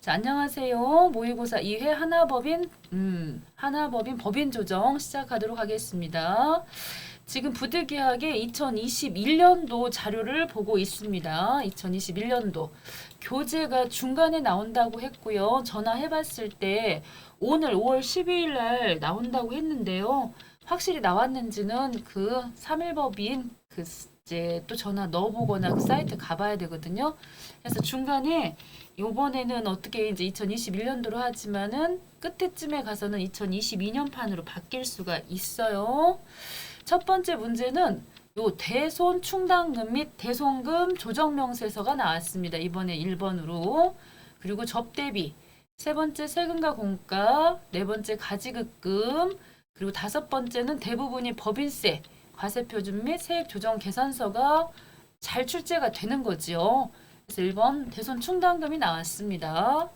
자, 안녕하세요. 모의고사 2회 하나법인 법인 조정 시작하도록 하겠습니다. 지금 부득이하게 2021년도 자료를 보고 있습니다. 2021년도 교재가 중간에 나온다고 했고요. 전화해봤을 때 오늘 5월 12일 날 나온다고 했는데요. 확실히 나왔는지는 그 3일법인 이제 또 전화 넣어보거나 그 사이트 가봐야 되거든요. 그래서 중간에 요번에는 어떻게 이제 2021년도로 하지만은 끝에쯤에 가서는 2022년 판으로 바뀔 수가 있어요. 첫 번째 문제는 요 대손 충당금 및 대손금 조정명세서가 나왔습니다. 이번에 1번으로. 그리고 접대비, 세 번째 세금과 공가, 네 번째 가지급금, 그리고 다섯 번째는 대부분이 법인세, 과세표준 및 세액조정계산서가 잘 출제가 되는 거지요. 그래서 1번 대손 충당금이 나왔습니다.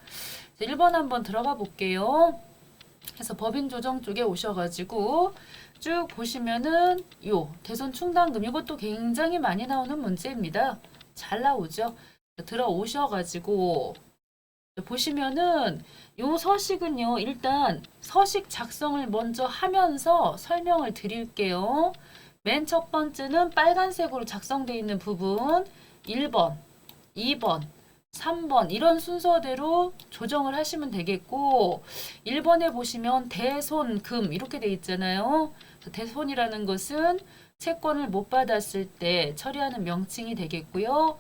1번 한번 들어가 볼게요. 그래서 법인 조정 쪽에 오셔가지고 쭉 보시면은 요 대손 충당금 이것도 굉장히 많이 나오는 문제입니다. 잘 나오죠. 들어오셔가지고 보시면은 요 서식은요, 일단 서식 작성을 먼저 하면서 설명을 드릴게요. 맨 첫 번째는 빨간색으로 작성되어 있는 부분 1번, 2번, 3번 이런 순서대로 조정을 하시면 되겠고, 1번에 보시면 대손금 이렇게 돼 있잖아요. 대손이라는 것은 채권을 못 받았을 때 처리하는 명칭이 되겠고요.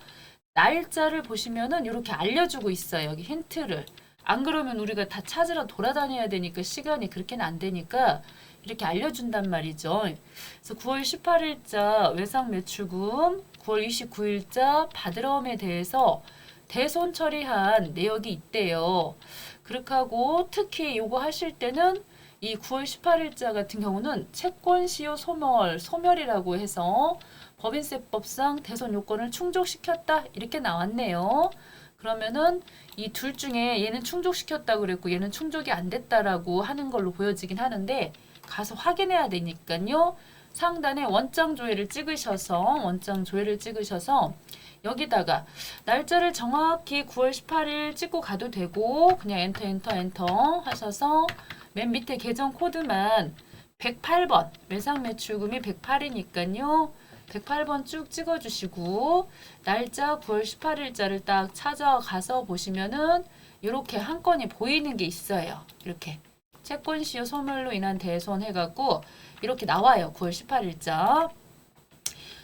날짜를 보시면은 이렇게 알려주고 있어요. 여기 힌트를. 안 그러면 우리가 다 찾으러 돌아다녀야 되니까 시간이 그렇게는 안 되니까 이렇게 알려준단 말이죠. 그래서 9월 18일자 외상 매출금, 9월 29일자 받으러움에 대해서 대손 처리한 내역이 있대요. 그렇게 하고 특히 요거 하실 때는 이 9월 18일자 같은 경우는 채권 시효 소멸이라고 해서 법인세법상 대손 요건을 충족시켰다 이렇게 나왔네요. 그러면은 이 둘 중에 얘는 충족시켰다고 그랬고 얘는 충족이 안 됐다라고 하는 걸로 보여지긴 하는데 가서 확인해야 되니까요. 상단에 원장 조회를 찍으셔서 여기다가 날짜를 정확히 9월 18일 찍고 가도 되고 그냥 엔터 하셔서 맨 밑에 계정 코드만 108번 외상 매출금이 108이니까요. 108번 쭉 찍어주시고 날짜 9월 18일자를 딱 찾아가서 보시면은 이렇게 한 건이 보이는 게 있어요. 이렇게 채권 시효 소멸로 인한 대손 해갖고 이렇게 나와요. 9월 18일자.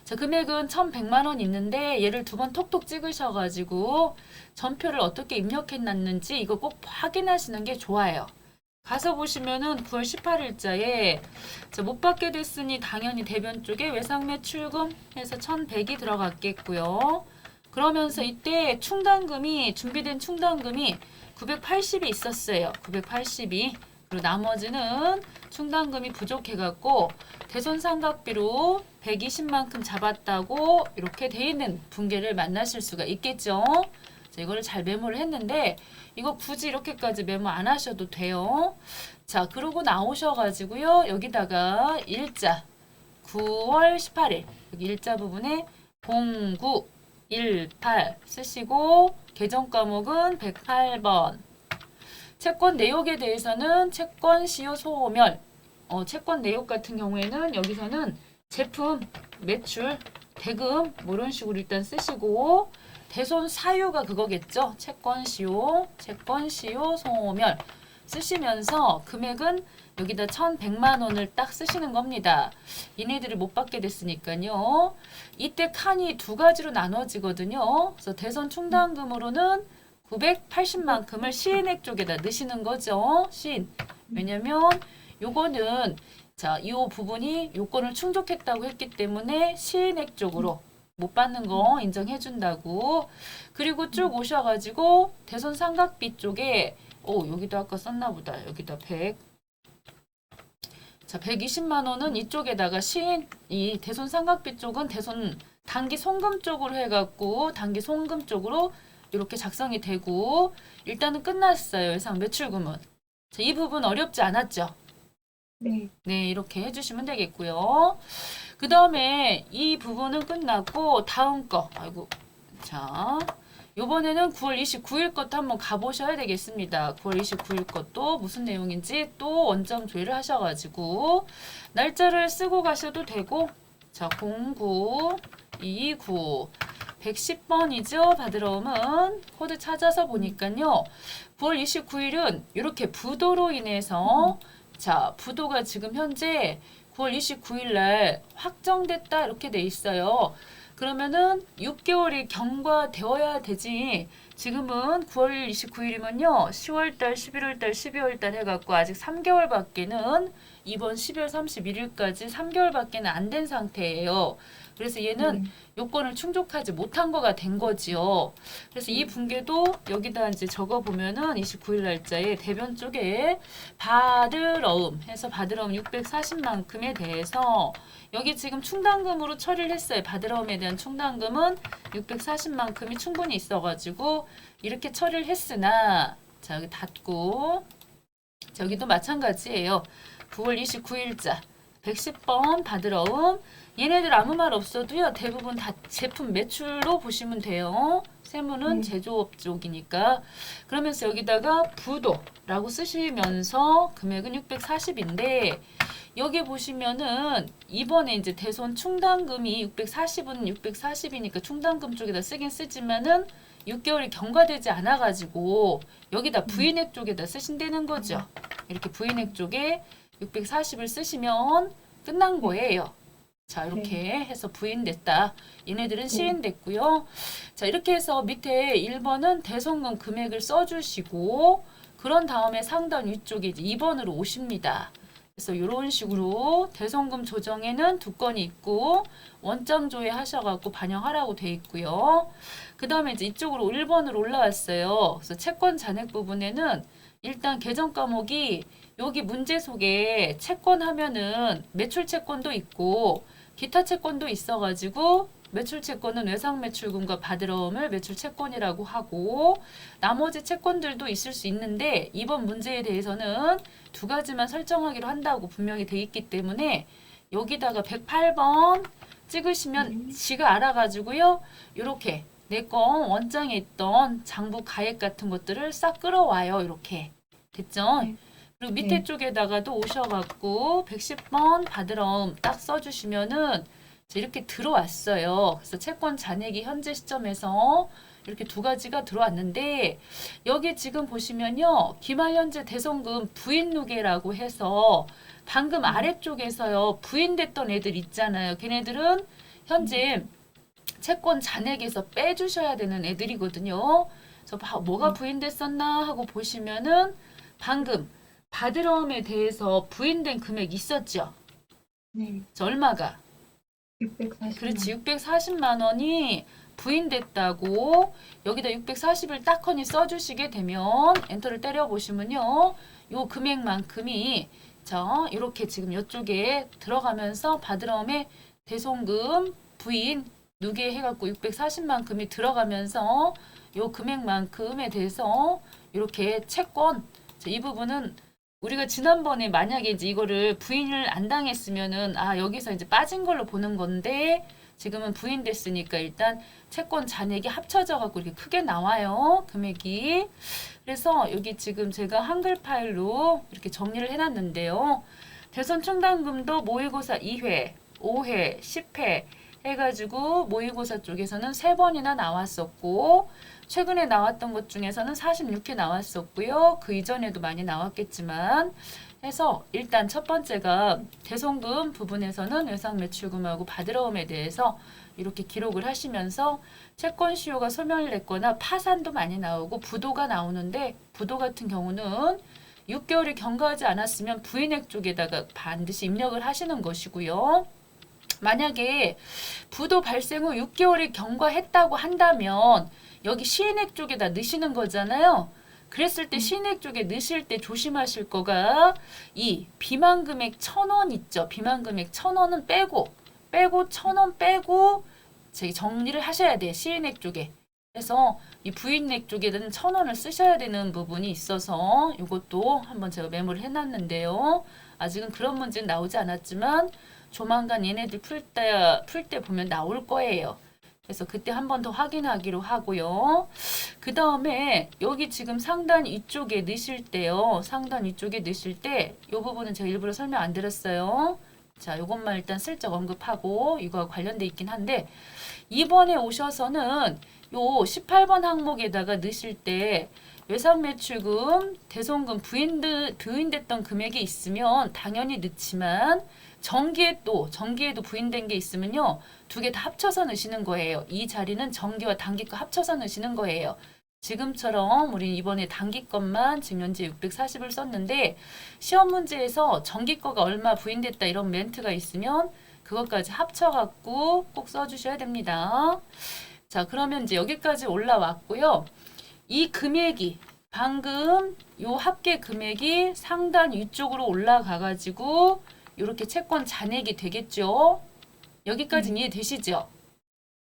자, 금액은 1,100만 원 있는데 얘를 두 번 톡톡 찍으셔가지고 전표를 어떻게 입력해놨는지 이거 꼭 확인하시는 게 좋아요. 가서 보시면은 9월 18일자에 못 받게 됐으니 당연히 대변 쪽에 외상매출금 해서 1,100이 들어갔겠고요. 그러면서 이때 준비된 충당금이 980이 있었어요. 980이. 그리고 나머지는 충당금이 부족해갖고 대손상각비로 120만큼 잡았다고 이렇게 돼 있는 분계를 만나실 수가 있겠죠. 자, 이거를 잘 메모를 했는데 이거 굳이 이렇게까지 메모 안 하셔도 돼요. 자, 그러고 나오셔가지고요. 여기다가 일자 9월 18일 여기 일자 부분에 0918 쓰시고 계정 과목은 108번. 채권 내역에 대해서는 채권 시효 소멸. 채권 내역 같은 경우에는 여기서는 제품, 매출, 대금 뭐 이런 식으로 일단 쓰시고 대손 사유가 그거겠죠. 채권 시효 소멸 쓰시면서 금액은 여기다 1,100만 원을 딱 쓰시는 겁니다. 얘네들을 못 받게 됐으니까요. 이때 칸이 두 가지로 나눠지거든요. 그래서 대손 충당금으로는 980만큼을 시인액 쪽에다 넣으시는 거죠. 시인. 왜냐면 요거는 자, 이 부분이 요건을 충족했다고 했기 때문에 시인액 쪽으로 못 받는 거 인정해준다고. 그리고 쭉 오셔가지고 대손 상각비 쪽에 여기도 아까 썼나 보다. 여기다 100. 자, 120만 원은 이쪽에다가 이 대손 상각비 쪽은 대손 단기 송금 쪽으로 해갖고 단기 송금 쪽으로 이렇게 작성이 되고 일단은 끝났어요. 예상 매출금은. 자, 이 부분 어렵지 않았죠? 네. 네, 이렇게 해주시면 되겠고요. 그 다음에 이 부분은 끝났고 다음 거. 자, 요번에는 9월 29일 것도 한번 가보셔야 되겠습니다. 9월 29일 것도 무슨 내용인지 또 원점 조회를 하셔가지고 날짜를 쓰고 가셔도 되고, 자, 0929 110번이죠. 받으러 오면 코드 찾아서 보니까요. 9월 29일은 이렇게 부도로 인해서 자, 부도가 지금 현재 9월 29일 날 확정됐다 이렇게 돼 있어요. 그러면은 6개월이 경과되어야 되지. 지금은 9월 29일이면요. 10월달, 11월달, 12월달 해갖고 아직 3개월밖에는 이번 12월 31일까지 3개월밖에는 안 된 상태예요. 그래서 얘는 요건을 충족하지 못한 거가 된 거지요. 그래서 이 분계도 여기다 이제 적어 보면은 29일 날짜에 대변 쪽에 받으러움 해서 받으러움 640만큼에 대해서 여기 지금 충당금으로 처리를 했어요. 받으러움에 대한 충당금은 640만큼이 충분히 있어가지고 이렇게 처리를 했으나 자 여기 닫고 자, 여기도 마찬가지예요. 9월 29일자 110번 받으러움 얘네들 아무 말 없어도요. 대부분 다 제품 매출로 보시면 돼요. 세무는 제조업 쪽이니까. 그러면서 여기다가 부도라고 쓰시면서 금액은 640인데 여기 보시면은 이번에 이제 대손 충당금이 640은 640이니까 충당금 쪽에다 쓰긴 쓰지만은 6개월이 경과되지 않아 가지고 여기다 부인액 쪽에다 쓰신다는 거죠. 이렇게 부인액 쪽에 640을 쓰시면 끝난 거예요. 자, 이렇게 해서 부인됐다. 얘네들은 시인됐고요. 자, 이렇게 해서 밑에 1번은 대손금 금액을 써주시고 그런 다음에 상단 위쪽에 이제 2번으로 오십니다. 그래서 이런 식으로 대손금 조정에는 두 건이 있고 원점 조회 하셔갖고 반영하라고 돼 있고요. 그 다음에 이제 이쪽으로 1번으로 올라왔어요. 그래서 채권 잔액 부분에는 일단 계정 과목이 여기 문제 속에 채권 하면은 매출 채권도 있고 기타 채권도 있어가지고 매출 채권은 외상 매출금과 받으러움을 매출 채권이라고 하고 나머지 채권들도 있을 수 있는데 이번 문제에 대해서는 두 가지만 설정하기로 한다고 분명히 돼 있기 때문에 여기다가 108번 찍으시면 지가 알아가지고요. 이렇게 내 거 원장에 있던 장부 가액 같은 것들을 싹 끌어와요. 이렇게 됐죠? 그리고 밑에 쪽에다가도 오셔갖고 110번 받으러움 딱 써주시면은 이렇게 들어왔어요. 그래서 채권 잔액이 현재 시점에서 이렇게 두 가지가 들어왔는데 여기 지금 보시면요. 기말 현재 대손금 부인 누계라고 해서 방금 아래쪽에서요. 부인됐던 애들 있잖아요. 걔네들은 현재 채권 잔액에서 빼주셔야 되는 애들이거든요. 그래서 뭐가 부인됐었나 하고 보시면은 방금 받으러움에 대해서 부인된 금액 있었죠? 네. 얼마가? 640만. 그렇지. 640만 원이 부인됐다고 여기다 640을 딱하니 써주시게 되면 엔터를 때려 보시면요. 요 금액만큼이 자 이렇게 지금 이쪽에 들어가면서 받으러움에 대손금 부인 누계 해갖고 640만큼이 들어가면서 요 금액만큼에 대해서 이렇게 채권 이 부분은 우리가 지난번에 만약에 이제 이거를 부인을 안 당했으면은 아 여기서 이제 빠진 걸로 보는 건데 지금은 부인됐으니까 일단 채권 잔액이 합쳐져 갖고 이렇게 크게 나와요. 금액이. 그래서 여기 지금 제가 한글 파일로 이렇게 정리를 해놨는데요. 대손 충당금도 모의고사 2회, 5회, 10회 해가지고 모의고사 쪽에서는 3번이나 나왔었고 최근에 나왔던 것 중에서는 46회 나왔었고요. 그 이전에도 많이 나왔겠지만 해서 일단 첫 번째가 대손금 부분에서는 외상매출금하고 받으러움에 대해서 이렇게 기록을 하시면서 채권 시효가 소멸됐거나 파산도 많이 나오고 부도가 나오는데 부도 같은 경우는 6개월이 경과하지 않았으면 부인액 쪽에다가 반드시 입력을 하시는 것이고요. 만약에 부도 발생 후 6개월이 경과했다고 한다면 여기 시인액 쪽에다 넣으시는 거잖아요. 그랬을 때 시인액 쪽에 넣으실 때 조심하실 거가 이 비만금액 1,000원 있죠. 비만금액 1,000원은 빼고 1,000원 빼고 정리를 하셔야 돼. 시인액 쪽에. 그래서 이 부인액 쪽에는 1,000원을 쓰셔야 되는 부분이 있어서 이것도 한번 제가 메모를 해놨는데요. 아직은 그런 문제는 나오지 않았지만 조만간 얘네들 풀 때 보면 나올 거예요. 그래서 그때 한 번 더 확인하기로 하고요. 그 다음에 여기 지금 상단 위쪽에 넣으실 때요. 상단 위쪽에 넣으실 때 이 부분은 제가 일부러 설명 안 드렸어요. 자, 요것만 일단 슬쩍 언급하고 이거와 관련돼 있긴 한데 이번에 오셔서는 요 18번 항목에다가 넣으실 때 외상 매출금, 대손금 부인됐던 금액이 있으면 당연히 넣지만 정기에도 부인된 게 있으면요. 두 개 다 합쳐서 넣으시는 거예요. 이 자리는 정기와 단기 거 합쳐서 넣으시는 거예요. 지금처럼 우리 이번에 단기 것만 지금 현재 640을 썼는데 시험 문제에서 정기 거가 얼마 부인됐다 이런 멘트가 있으면 그것까지 합쳐갖고 꼭 써주셔야 됩니다. 자, 그러면 이제 여기까지 올라왔고요. 이 금액이 방금 요 합계 금액이 상단 위쪽으로 올라가가지고 이렇게 채권 잔액이 되겠죠. 여기까지 이해되시죠?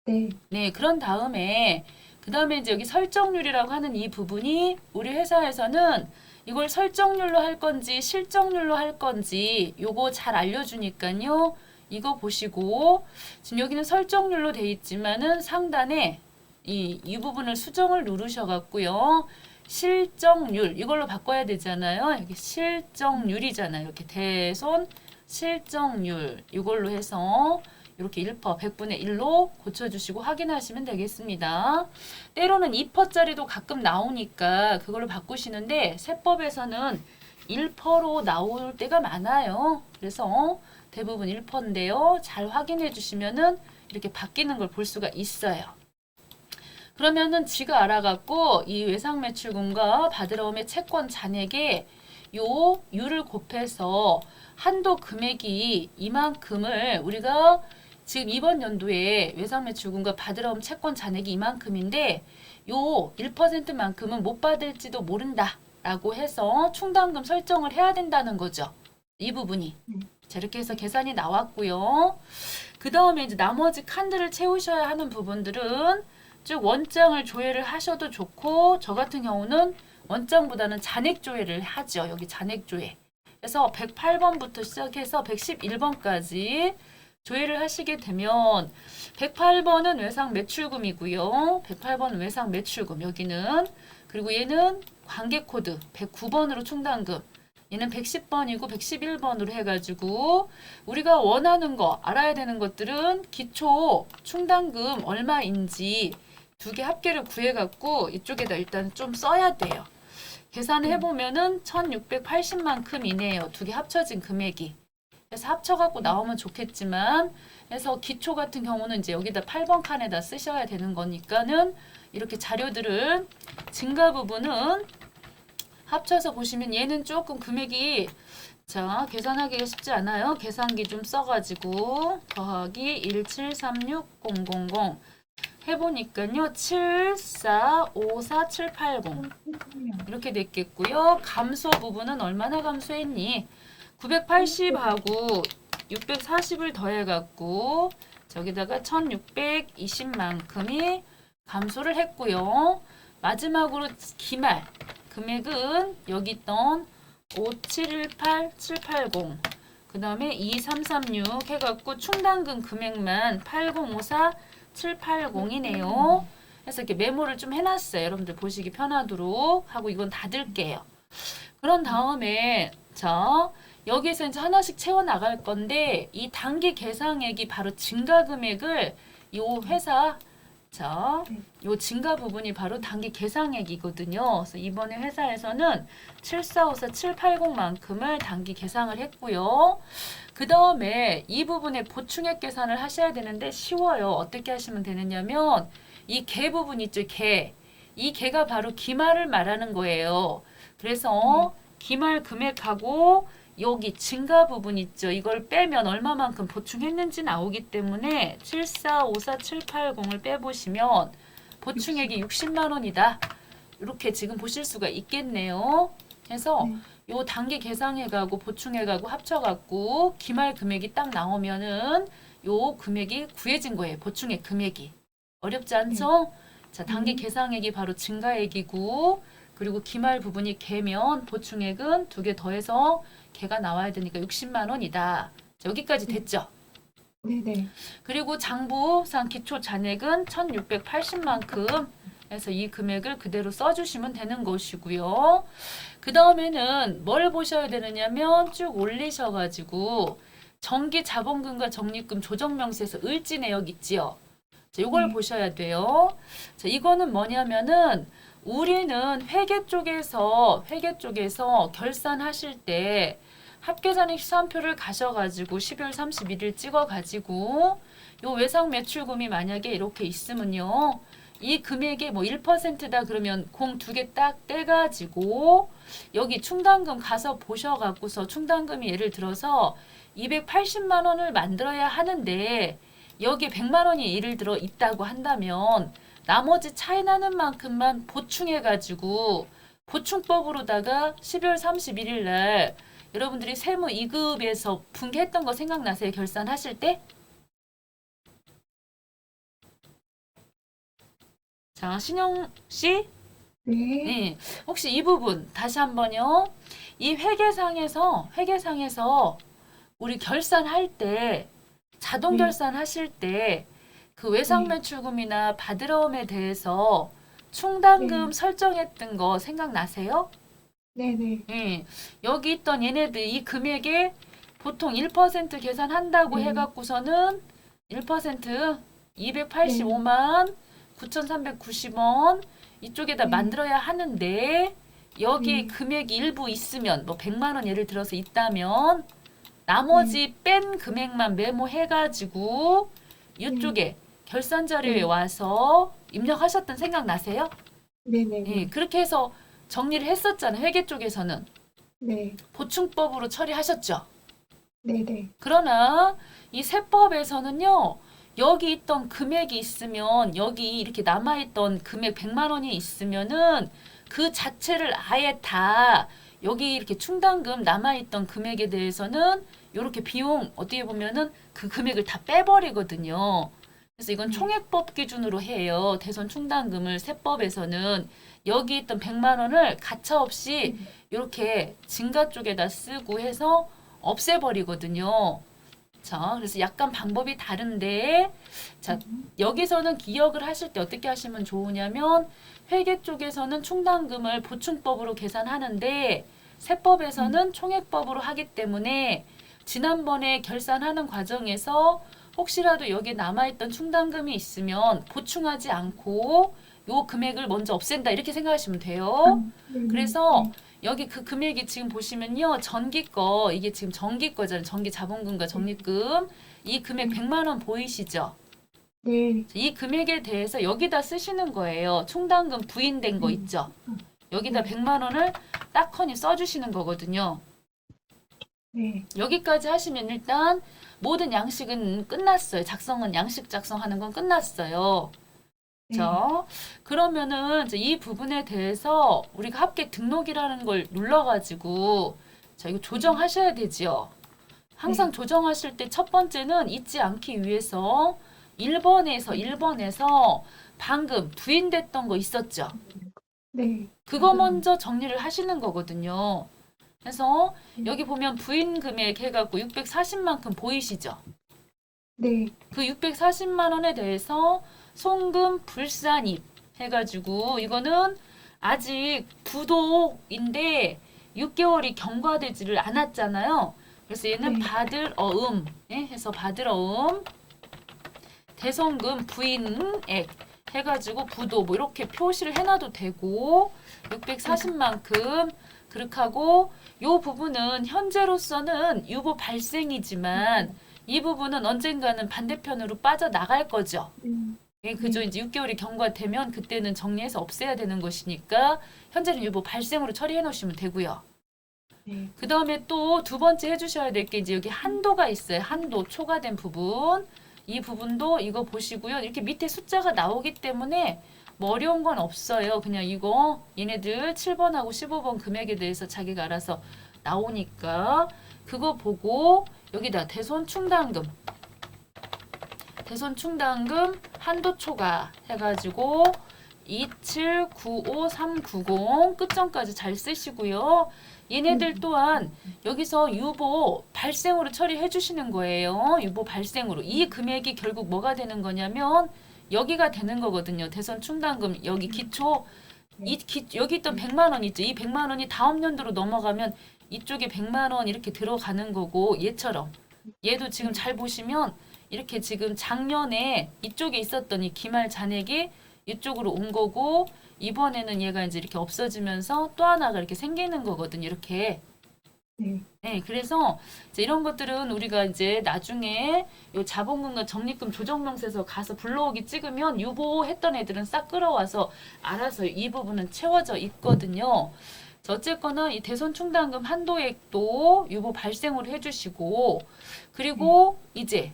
네. 네, 그런 다음에 그 다음에 이제 여기 설정률이라고 하는 이 부분이 우리 회사에서는 이걸 설정률로 할 건지 실정률로 할 건지 요거 잘 알려주니까요. 이거 보시고 지금 여기는 설정률로 돼 있지만은 상단에 이 부분을 수정을 누르셔갖고요. 실정률 이걸로 바꿔야 되잖아요. 여기 실정률이잖아요. 이렇게 대손 실정률 이걸로 해서 이렇게 1%, 100분의 1로 고쳐주시고 확인하시면 되겠습니다. 때로는 2%짜리도 가끔 나오니까 그걸로 바꾸시는데 세법에서는 1%로 나올 때가 많아요. 그래서 대부분 1%인데요. 잘 확인해 주시면은 이렇게 바뀌는 걸 볼 수가 있어요. 그러면은 지가 알아갖고 이 외상매출금과 받으러움의 채권 잔액에 요 유를 곱해서 한도 금액이 이만큼을 우리가 지금 이번 연도에 외상매출금과 받으러움 채권 잔액이 이만큼인데 요 1%만큼은 못 받을지도 모른다 라고 해서 충당금 설정을 해야 된다는 거죠. 이 부분이. 자, 이렇게 해서 계산이 나왔고요. 그 다음에 이제 나머지 칸들을 채우셔야 하는 부분들은 쭉 원장을 조회를 하셔도 좋고 저 같은 경우는 원장보다는 잔액 조회를 하죠. 여기 잔액 조회. 그래서 108번부터 시작해서 111번까지 조회를 하시게 되면 108번은 외상 매출금이고요. 108번은 외상 매출금 여기는 그리고 얘는 관계 코드 109번으로 충당금 얘는 110번이고 111번으로 해가지고 우리가 원하는 거 알아야 되는 것들은 기초 충당금 얼마인지 두 개 합계를 구해갖고 이쪽에다 일단 좀 써야 돼요. 계산을 해보면은 1680만큼이네요. 두 개 합쳐진 금액이. 그래서 합쳐갖고 나오면 좋겠지만 그래서 기초 같은 경우는 이제 여기다 8번 칸에다 쓰셔야 되는 거니까는 이렇게 자료들을 증가 부분은 합쳐서 보시면 얘는 조금 금액이 자 계산하기가 쉽지 않아요. 계산기 좀 써가지고 더하기 1736000 해보니까요 7454780 이렇게 됐겠고요. 감소 부분은 얼마나 감소했니? 980하고 640을 더해갖고 저기다가 1620만큼이 감소를 했고요. 마지막으로 기말 금액은 여기 있던 5718780 그 다음에 2336 해갖고 충당금 금액만 8054780이네요. 그래서 이렇게 메모를 좀 해놨어요. 여러분들 보시기 편하도록 하고 이건 닫을게요. 그런 다음에 자 여기에서 이제 하나씩 채워 나갈 건데 이 단기 계상액이 바로 증가 금액을 이 회사 자, 요 증가 부분이 바로 단기 계상액이거든요. 그래서 이번에 회사에서는 7454780만큼을 단기 계상을 했고요. 그 다음에 이 부분에 보충액 계산을 하셔야 되는데 쉬워요. 어떻게 하시면 되느냐면 이 개 부분 있죠, 개. 이 개가 바로 기말을 말하는 거예요. 그래서 기말 금액하고 여기 증가 부분 있죠. 이걸 빼면 얼마만큼 보충했는지 나오기 때문에 7454780을 빼보시면 보충액이 60만 원이다. 이렇게 지금 보실 수가 있겠네요. 그래서 요 단기 계상액하고 보충액하고 합쳐갖고 기말 금액이 딱 나오면은 요 금액이 구해진 거예요. 보충액 금액이. 어렵지 않죠? 자, 단기 계상액이 바로 증가액이고 그리고 기말 부분이 개면 보충액은 두 개 더해서 개가 나와야 되니까 60만 원이다. 자, 여기까지 됐죠? 네네. 그리고 장부상 기초 잔액은 1680만큼 해서 이 금액을 그대로 써주시면 되는 것이고요. 그 다음에는 뭘 보셔야 되느냐면 쭉 올리셔가지고 정기 자본금과 적립금 조정명세서 을지 내역 있지요. 자, 이걸 네. 보셔야 돼요. 자, 이거는 뭐냐면은 우리는 회계 쪽에서 결산하실 때 합계잔액 시산표를 가셔가지고 12월 31일 찍어가지고 요 외상 매출금이 만약에 이렇게 있으면요. 이 금액의 뭐 1%다 그러면 공 두 개 딱 떼가지고 여기 충당금 가서 보셔갖고서 충당금이 예를 들어서 280만 원을 만들어야 하는데 여기 100만 원이 예를 들어 있다고 한다면 나머지 차이 나는 만큼만 보충해가지고 보충법으로다가 12월 31일 날 여러분들이 세무 2급에서 분개했던 거 생각나세요? 결산하실 때? 자, 신영 씨? 네. 네. 혹시 이 부분 다시 한번요. 이 회계상에서 우리 결산할 때 자동 네. 결산하실 때 그 외상 네. 매출금이나 받으러움에 대해서 충당금 네. 설정했던 거 생각나세요? 네네. 예. 여기 있던 얘네들 이 금액에 보통 1% 계산한다고 네. 해갖고서는 1% 네. 285만 9,390원 이쪽에다 네. 만들어야 하는데 여기 네. 금액이 일부 있으면 뭐 100만 원 예를 들어서 있다면 나머지 뺀 금액만 메모해가지고 이쪽에 결산 자료에 네. 와서 입력하셨던 생각 나세요? 네네. 예, 그렇게 해서 정리를 했었잖아요. 회계 쪽에서는 네. 보충법으로 처리하셨죠. 네네. 그러나 이 세법에서는요. 여기 있던 금액이 있으면 여기 이렇게 남아있던 금액 100만 원이 있으면은 그 자체를 아예 다 여기 이렇게 충당금 남아있던 금액에 대해서는 이렇게 비용 어떻게 보면은 그 금액을 다 빼버리거든요. 그래서 이건 총액법 기준으로 해요. 대손 충당금을 세법에서는 여기 있던 100만 원을 가차없이 이렇게 증가 쪽에다 쓰고 해서 없애버리거든요. 자, 그래서 약간 방법이 다른데, 자, 여기서는 기억을 하실 때 어떻게 하시면 좋으냐면, 회계 쪽에서는 충당금을 보충법으로 계산하는데, 세법에서는 총액법으로 하기 때문에, 지난번에 결산하는 과정에서 혹시라도 여기에 남아있던 충당금이 있으면 보충하지 않고, 요 금액을 먼저 없앤다. 이렇게 생각하시면 돼요. 그래서 여기 그 금액이 지금 보시면요. 전기 거, 이게 지금 전기 거잖아요. 전기 자본금과 적립금. 이 금액 100만 원 보이시죠? 네. 이 금액에 대해서 여기다 쓰시는 거예요. 충당금 부인된 거 있죠? 여기다 100만 원을 딱하니 써주시는 거거든요. 네. 여기까지 하시면 일단 모든 양식은 끝났어요. 양식 작성하는 건 끝났어요. 그렇죠? 그러면은 이제 이 부분에 대해서 우리가 합계 등록이라는 걸 눌러가지고 자 이거 조정하셔야 되지요. 항상 조정하실 때 첫 번째는 잊지 않기 위해서 1번에서 방금 부인됐던 거 있었죠. 네. 그거 먼저 정리를 하시는 거거든요. 그래서 여기 보면 부인 금액 해갖고 640만큼 보이시죠? 네. 그 640만 원에 대해서 송금 불산입 해가지고 이거는 아직 부도인데 6개월이 경과되지를 않았잖아요. 그래서 얘는 받을 어음 해서 받을 어음 대송금 부인액 해가지고 부도 뭐 이렇게 표시를 해놔도 되고 640만큼 그렇게 하고 요 부분은 현재로서는 유보 발생이지만 이 부분은 언젠가는 반대편으로 빠져나갈 거죠. 예, 그죠. 이제 6개월이 경과되면 그때는 정리해서 없애야 되는 것이니까 현재는 유보 발생으로 처리해 놓으시면 되고요. 그 다음에 또 두 번째 해주셔야 될 게 이제 여기 한도가 있어요. 한도 초과된 부분. 이 부분도 이거 보시고요. 이렇게 밑에 숫자가 나오기 때문에 뭐 어려운 건 없어요. 그냥 이거 얘네들 7번하고 15번 금액에 대해서 자기가 알아서 나오니까 그거 보고 여기다 대손 충당금 한도 초과 해가지고 2795390 끝점까지 잘 쓰시고요. 얘네들 또한 여기서 유보 발생으로 처리해 주시는 거예요. 유보 발생으로. 이 금액이 결국 뭐가 되는 거냐면 여기가 되는 거거든요. 대선 충당금 여기 기초 여기 있던 100만 원 있죠. 이 100만 원이 다음 연도로 넘어가면 이쪽에 100만 원 이렇게 들어가는 거고 얘처럼 얘도 지금 잘 보시면 이렇게 지금 작년에 이쪽에 있었던 이 기말 잔액이 이쪽으로 온 거고 이번에는 얘가 이제 이렇게 없어지면서 또 하나가 이렇게 생기는 거거든요. 이렇게. 네. 네, 그래서 이제 이런 것들은 우리가 이제 나중에 요 자본금과 적립금 조정명세서 가서 불러오기 찍으면 유보했던 애들은 싹 끌어와서 알아서 이 부분은 채워져 있거든요. 어쨌거나 이 대손 충당금 한도액도 유보 발생으로 해주시고 그리고 이제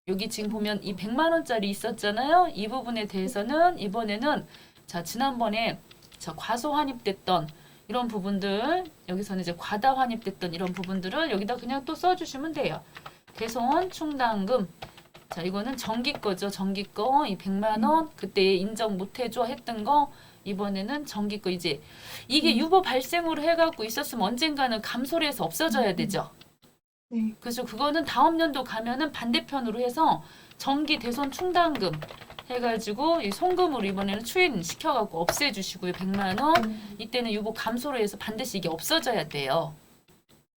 여기 지금 보면 이 100만 원짜리 있었잖아요. 이 부분에 대해서는 이번에는 자 지난번에 자 과소 환입됐던 이런 부분들 여기서는 이제 과다 환입됐던 이런 부분들을 여기다 그냥 또 써주시면 돼요. 대손 충당금 자 이거는 정기 거죠. 정기 거 이 100만 원 그때 인정 못 해줘 했던 거 이번에는 정기 거 이제 이게 유보 발생으로 해갖고 있었으면 언젠가는 감소를 해서 없어져야 되죠. 네. 그래서 그거는 다음 연도 가면은 반대편으로 해서 정기 대손 충당금 해가지고 이 송금으로 이번에는 추인시켜갖고 없애주시고요. 100만 원. 이때는 유보 감소로 해서 반드시 이게 없어져야 돼요.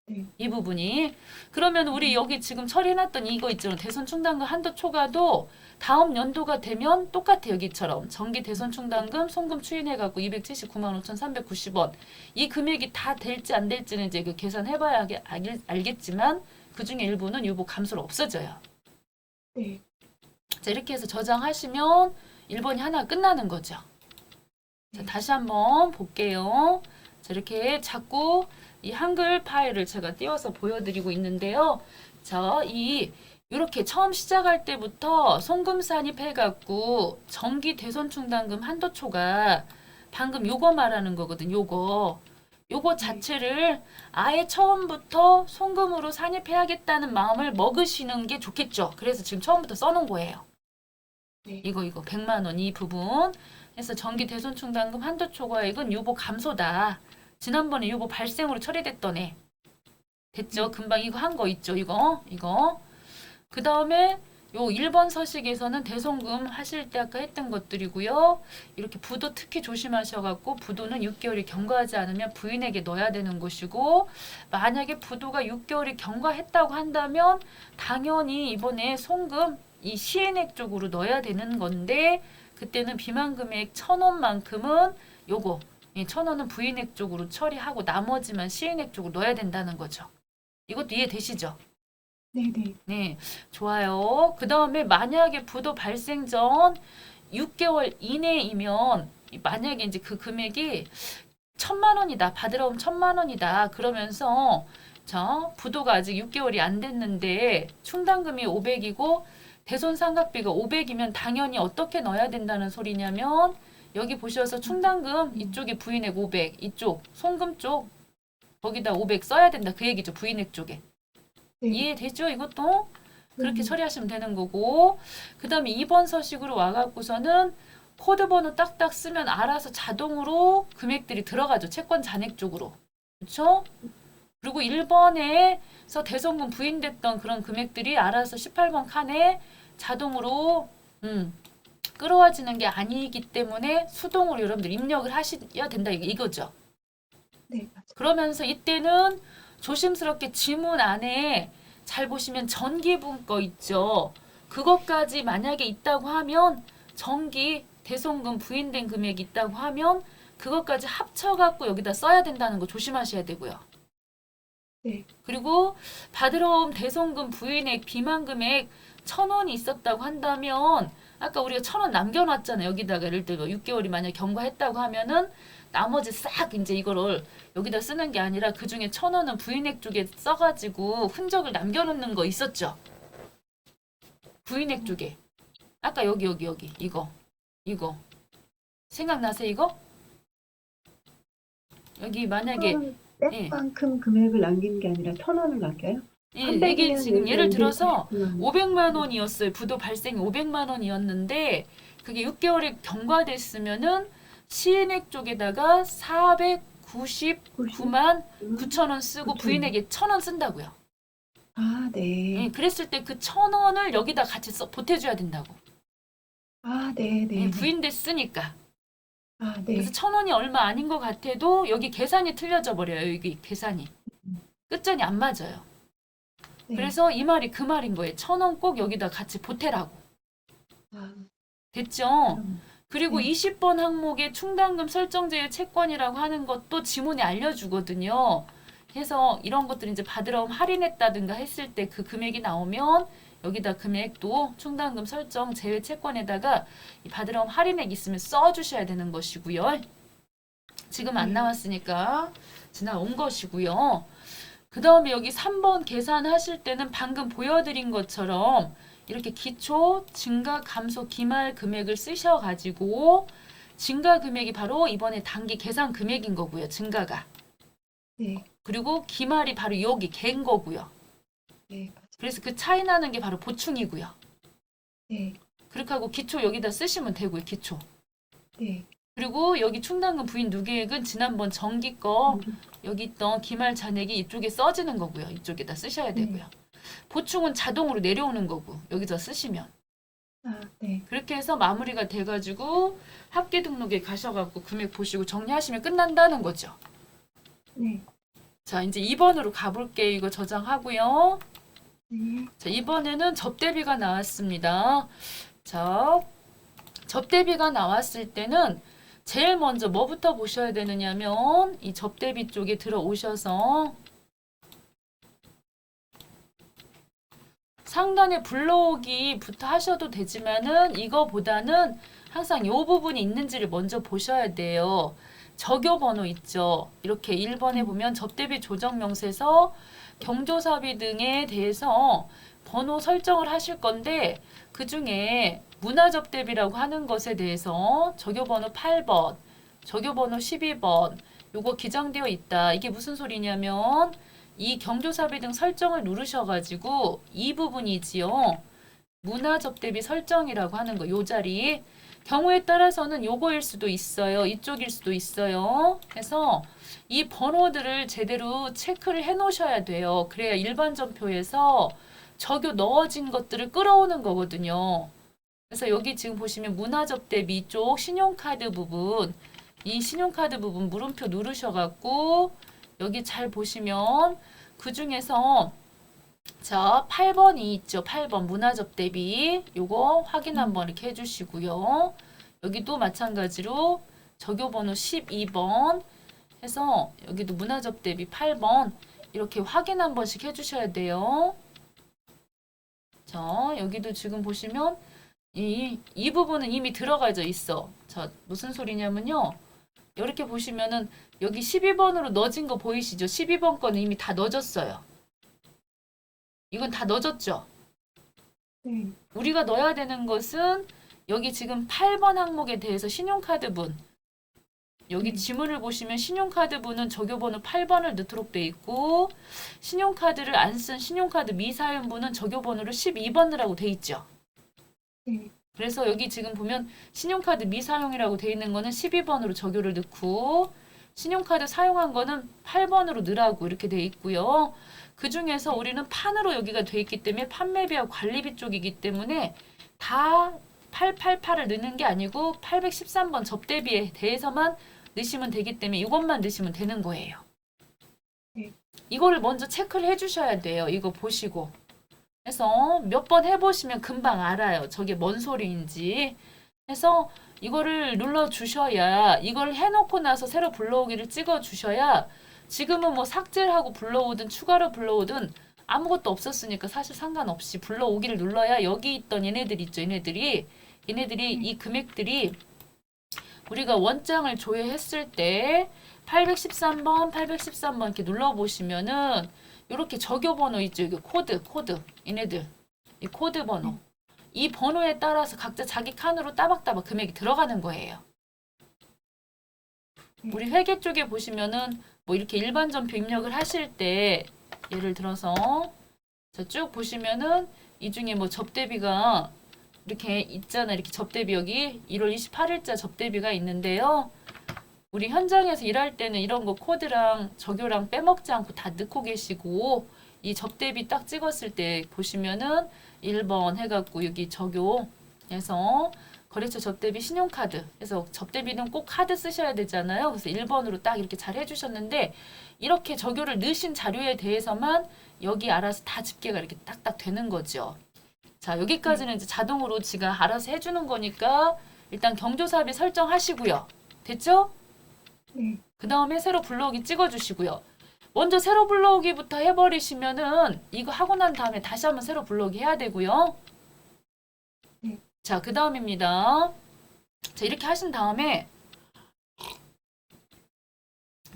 네. 이 부분이. 그러면 우리 여기 지금 처리해놨던 이거 있잖아요. 대손 충당금 한도 초과도 다음 연도가 되면 똑같아요. 여기처럼 정기 대손 충당금 송금 추인해갖고 279만 5,390원. 이 금액이 다 될지 안 될지는 이제 그 계산해봐야 알겠지만 그 중에 일부는 유보 감소로 없어져요. 네. 자, 이렇게 해서 저장하시면 1번이 하나 끝나는 거죠. 자, 다시 한번 볼게요. 자, 이렇게 자꾸 이 한글 파일을 제가 띄워서 보여드리고 있는데요. 자, 이렇게 처음 시작할 때부터 송금 산입해갖고 정기 대손 충당금 한도초가 방금 요거 말하는 거거든. 요거 자체를 아예 처음부터 송금으로 산입해야겠다는 마음을 먹으시는 게 좋겠죠. 그래서 지금 처음부터 써놓은 거예요. 네. 이거 100만 원 이 부분 해서 정기 대손 충당금 한도 초과액은 유보 감소다. 지난번에 유보 발생으로 처리됐던 애 됐죠. 금방 이거 한 거 있죠. 이거 그 다음에 요 1번 서식에서는 대송금 하실 때 아까 했던 것들이고요. 이렇게 부도 특히 조심하셔갖고 부도는 6개월이 경과하지 않으면 부인에게 넣어야 되는 것이고 만약에 부도가 6개월이 경과했다고 한다면 당연히 이번에 송금 이 시행액 쪽으로 넣어야 되는 건데 그때는 비만금액 1,000원만큼은 요거 1,000원은 부인액 쪽으로 처리하고 나머지만 시행액 쪽으로 넣어야 된다는 거죠. 이것도 이해되시죠? 네네. 네, 좋아요. 그 다음에 만약에 부도 발생 전 6개월 이내이면 만약에 이제 그 금액이 1,000만 원이다. 받으러 오면 1,000만 원이다. 그러면서 자, 부도가 아직 6개월이 안 됐는데 충당금이 500이고 대손 상각비가 500이면 당연히 어떻게 넣어야 된다는 소리냐면 여기 보셔서 충당금 이쪽에 부인액 500, 이쪽 송금 쪽 거기다 500 써야 된다. 그 얘기죠. 부인액 쪽에. 네. 이해되죠? 이것도 그렇게 처리하시면 되는 거고 그 다음에 2번 서식으로 와갖고서는 코드 번호 딱딱 쓰면 알아서 자동으로 금액들이 들어가죠. 채권 잔액 쪽으로. 그렇죠? 그리고 1번에서 대손금 부인됐던 그런 금액들이 알아서 18번 칸에 자동으로 끌어와지는 게 아니기 때문에 수동으로 여러분들 입력을 하셔야 된다. 이거죠. 네. 맞아요. 그러면서 이때는 조심스럽게 지문 안에 잘 보시면 전기분 거 있죠. 그것까지 만약에 있다고 하면 정기 대손금 부인된 금액이 있다고 하면 그것까지 합쳐갖고 여기다 써야 된다는 거 조심하셔야 되고요. 네. 그리고 받으러 온 대손금 부인액 비만금액 1,000원이 있었다고 한다면 아까 우리가 1,000원 남겨놨잖아요. 여기다가 예를 들어 6개월이 만약 경과했다고 하면은 나머지 싹 이제 이거를 여기다 쓰는 게 아니라 그 중에 1,000원은 부인액 쪽에 써가지고 흔적을 남겨놓는 거 있었죠. 부인액 쪽에 아까 여기 이거 생각나세요 이거? 여기 만약에 땡만큼 금액을 남기는 게 아니라 1,000원을 남겨요? 이게 지금 예를 들어서 500만 500만 원이었어요. 부도 발생이 500만 원이었는데 그게 6개월이 경과됐으면은 시인액 쪽에다가 499만 9천 원 쓰고 9천 부인에게 1,000원 쓴다고요. 아, 네. 예, 그랬을 때 그 1,000원을 여기다 같이 보태줘야 된다고. 아, 네, 네, 예, 네. 부인대 쓰니까. 아, 그래서 네. 1,000원이 얼마 아닌 것 같아도 여기 계산이 틀려져 버려요. 여기 계산이. 끝전이 안 맞아요. 네. 그래서 이 말이 그 말인 거예요. 1,000원 꼭 여기다 같이 보태라고. 아, 됐죠? 그럼, 그리고 네. 20번 항목에 충당금 설정제의 채권이라고 하는 것도 지문에 알려주거든요. 그래서 이런 것들 이제 받으러 할인했다든가 했을 때 그 금액이 나오면 여기다 금액도 충당금 설정 제외 채권에다가 이 받으러 할인액 있으면 써주셔야 되는 것이고요. 지금 안 네. 나왔으니까 지나온 것이고요. 그 다음에 여기 3번 계산하실 때는 방금 보여드린 것처럼 이렇게 기초 증가 감소 기말 금액을 쓰셔가지고 증가 금액이 바로 이번에 단기 계산 금액인 거고요. 증가가. 네. 그리고 기말이 바로 여기 갠 거고요. 네. 맞아요. 그래서 그 차이 나는 게 바로 보충이고요. 네. 그렇게 하고 기초 여기다 쓰시면 되고요. 기초. 네. 그리고 여기 충당금 부인 누계액은 지난번 정기 거 여기 있던 기말 잔액이 이쪽에 써지는 거고요. 이쪽에다 쓰셔야 되고요. 보충은 자동으로 내려오는 거고 여기다 쓰시면. 아, 네. 그렇게 해서 마무리가 돼가지고 합계 등록에 가셔갖고 금액 보시고 정리하시면 끝난다는 거죠. 네. 자, 이제 2번으로 가볼게요. 이거 저장하고요. 네. 자, 이번에는 접대비가 나왔습니다. 자, 접대비가 나왔을 때는 제일 먼저 뭐부터 보셔야 되느냐면 이 접대비 쪽에 들어오셔서 상단에 불러오기부터 하셔도 되지만은 이거보다는 항상 이 부분이 있는지를 먼저 보셔야 돼요. 적요 번호 있죠. 이렇게 1번에 보면 접대비 조정 명세서 경조사비 등에 대해서 번호 설정을 하실 건데 그 중에 문화접대비라고 하는 것에 대해서 적요번호 8번, 적요번호 12번 요거 기장되어 있다. 이게 무슨 소리냐면 이 경조사비 등 설정을 누르셔가지고 이 부분이지요. 문화접대비 설정이라고 하는 거 요 자리 경우에 따라서는 요거일 수도 있어요. 이쪽일 수도 있어요. 그래서 이 번호들을 제대로 체크를 해 놓으셔야 돼요. 그래야 일반 전표에서 적요 넣어진 것들을 끌어오는 거거든요. 그래서 여기 지금 보시면 문화접대비 쪽 신용카드 부분 이 신용카드 부분 물음표 누르셔갖고 여기 잘 보시면 그 중에서 자 8번이 있죠. 8번 문화접대비 요거 확인 한번 이렇게 해주시고요. 여기도 마찬가지로 적요번호 12번 해서 여기도 문화접대비 8번 이렇게 확인 한 번씩 해주셔야 돼요. 자 여기도 지금 보시면 이 부분은 이미 들어가져 있어. 자 무슨 소리냐면요. 이렇게 보시면은 여기 12번으로 넣어진 거 보이시죠? 12번 거는 이미 다 넣어졌어요. 이건 다 넣어졌죠? 네. 우리가 넣어야 되는 것은 여기 지금 8번 항목에 대해서 신용카드분 여기 지문을 보시면 신용카드분은 적요번호 8번을 넣도록 돼 있고 신용카드를 안 쓴 신용카드 미사용분은 적요번호를 12번 넣으라고 돼 있죠. 네. 그래서 여기 지금 보면 신용카드 미사용이라고 돼 있는 거는 12번으로 적요를 넣고 신용카드 사용한 거는 8번으로 넣으라고 이렇게 돼 있고요. 그 중에서 우리는 판으로 여기가 돼 있기 때문에 판매비와 관리비 쪽이기 때문에 다 888을 넣는 게 아니고 813번 접대비에 대해서만 넣으시면 되기 때문에 이것만 넣으시면 되는 거예요. 네. 이거를 먼저 체크를 해주셔야 돼요. 이거 보시고. 그래서 몇 번 해보시면 금방 알아요. 저게 뭔 소리인지. 그래서 이거를 눌러주셔야 이걸 해놓고 나서 새로 불러오기를 찍어주셔야 지금은 뭐 삭제를 하고 불러오든 추가로 불러오든 아무것도 없었으니까 사실 상관없이 불러오기를 눌러야 여기 있던 얘네들 있죠. 얘네들이 이 금액들이 우리가 원장을 조회했을 때 813번 이렇게 눌러보시면은 이렇게 적요번호 있죠. 이게 코드 얘네들 이 코드 번호 이 번호에 따라서 각자 자기 칸으로 따박따박 금액이 들어가는 거예요. 우리 회계 쪽에 보시면은 뭐 이렇게 일반 전표 입력을 하실 때 예를 들어서 쭉 보시면은 이 중에 뭐 접대비가 이렇게 있잖아. 이렇게 접대비 여기 1월 28일자 접대비가 있는데요. 우리 현장에서 일할 때는 이런 거 코드랑 적요랑 빼먹지 않고 다 넣고 계시고 이 접대비 딱 찍었을 때 보시면은 1번 해갖고 여기 적요해서 거래처 접대비 신용카드 그래서 접대비는 꼭 카드 쓰셔야 되잖아요. 그래서 1번으로 딱 이렇게 잘 해주셨는데 이렇게 적요를 넣으신 자료에 대해서만 여기 알아서 다 집계가 이렇게 딱딱 되는 거죠. 자, 여기까지는 이제 자동으로 지가 알아서 해주는 거니까 일단 경조사비 설정하시고요. 됐죠? 네. 그 다음에 세로 불러오기 찍어주시고요. 먼저 세로 불러오기부터 해버리시면은 이거 하고 난 다음에 다시 한번 세로 불러오기 해야 되고요. 네. 자, 그 다음입니다. 자, 이렇게 하신 다음에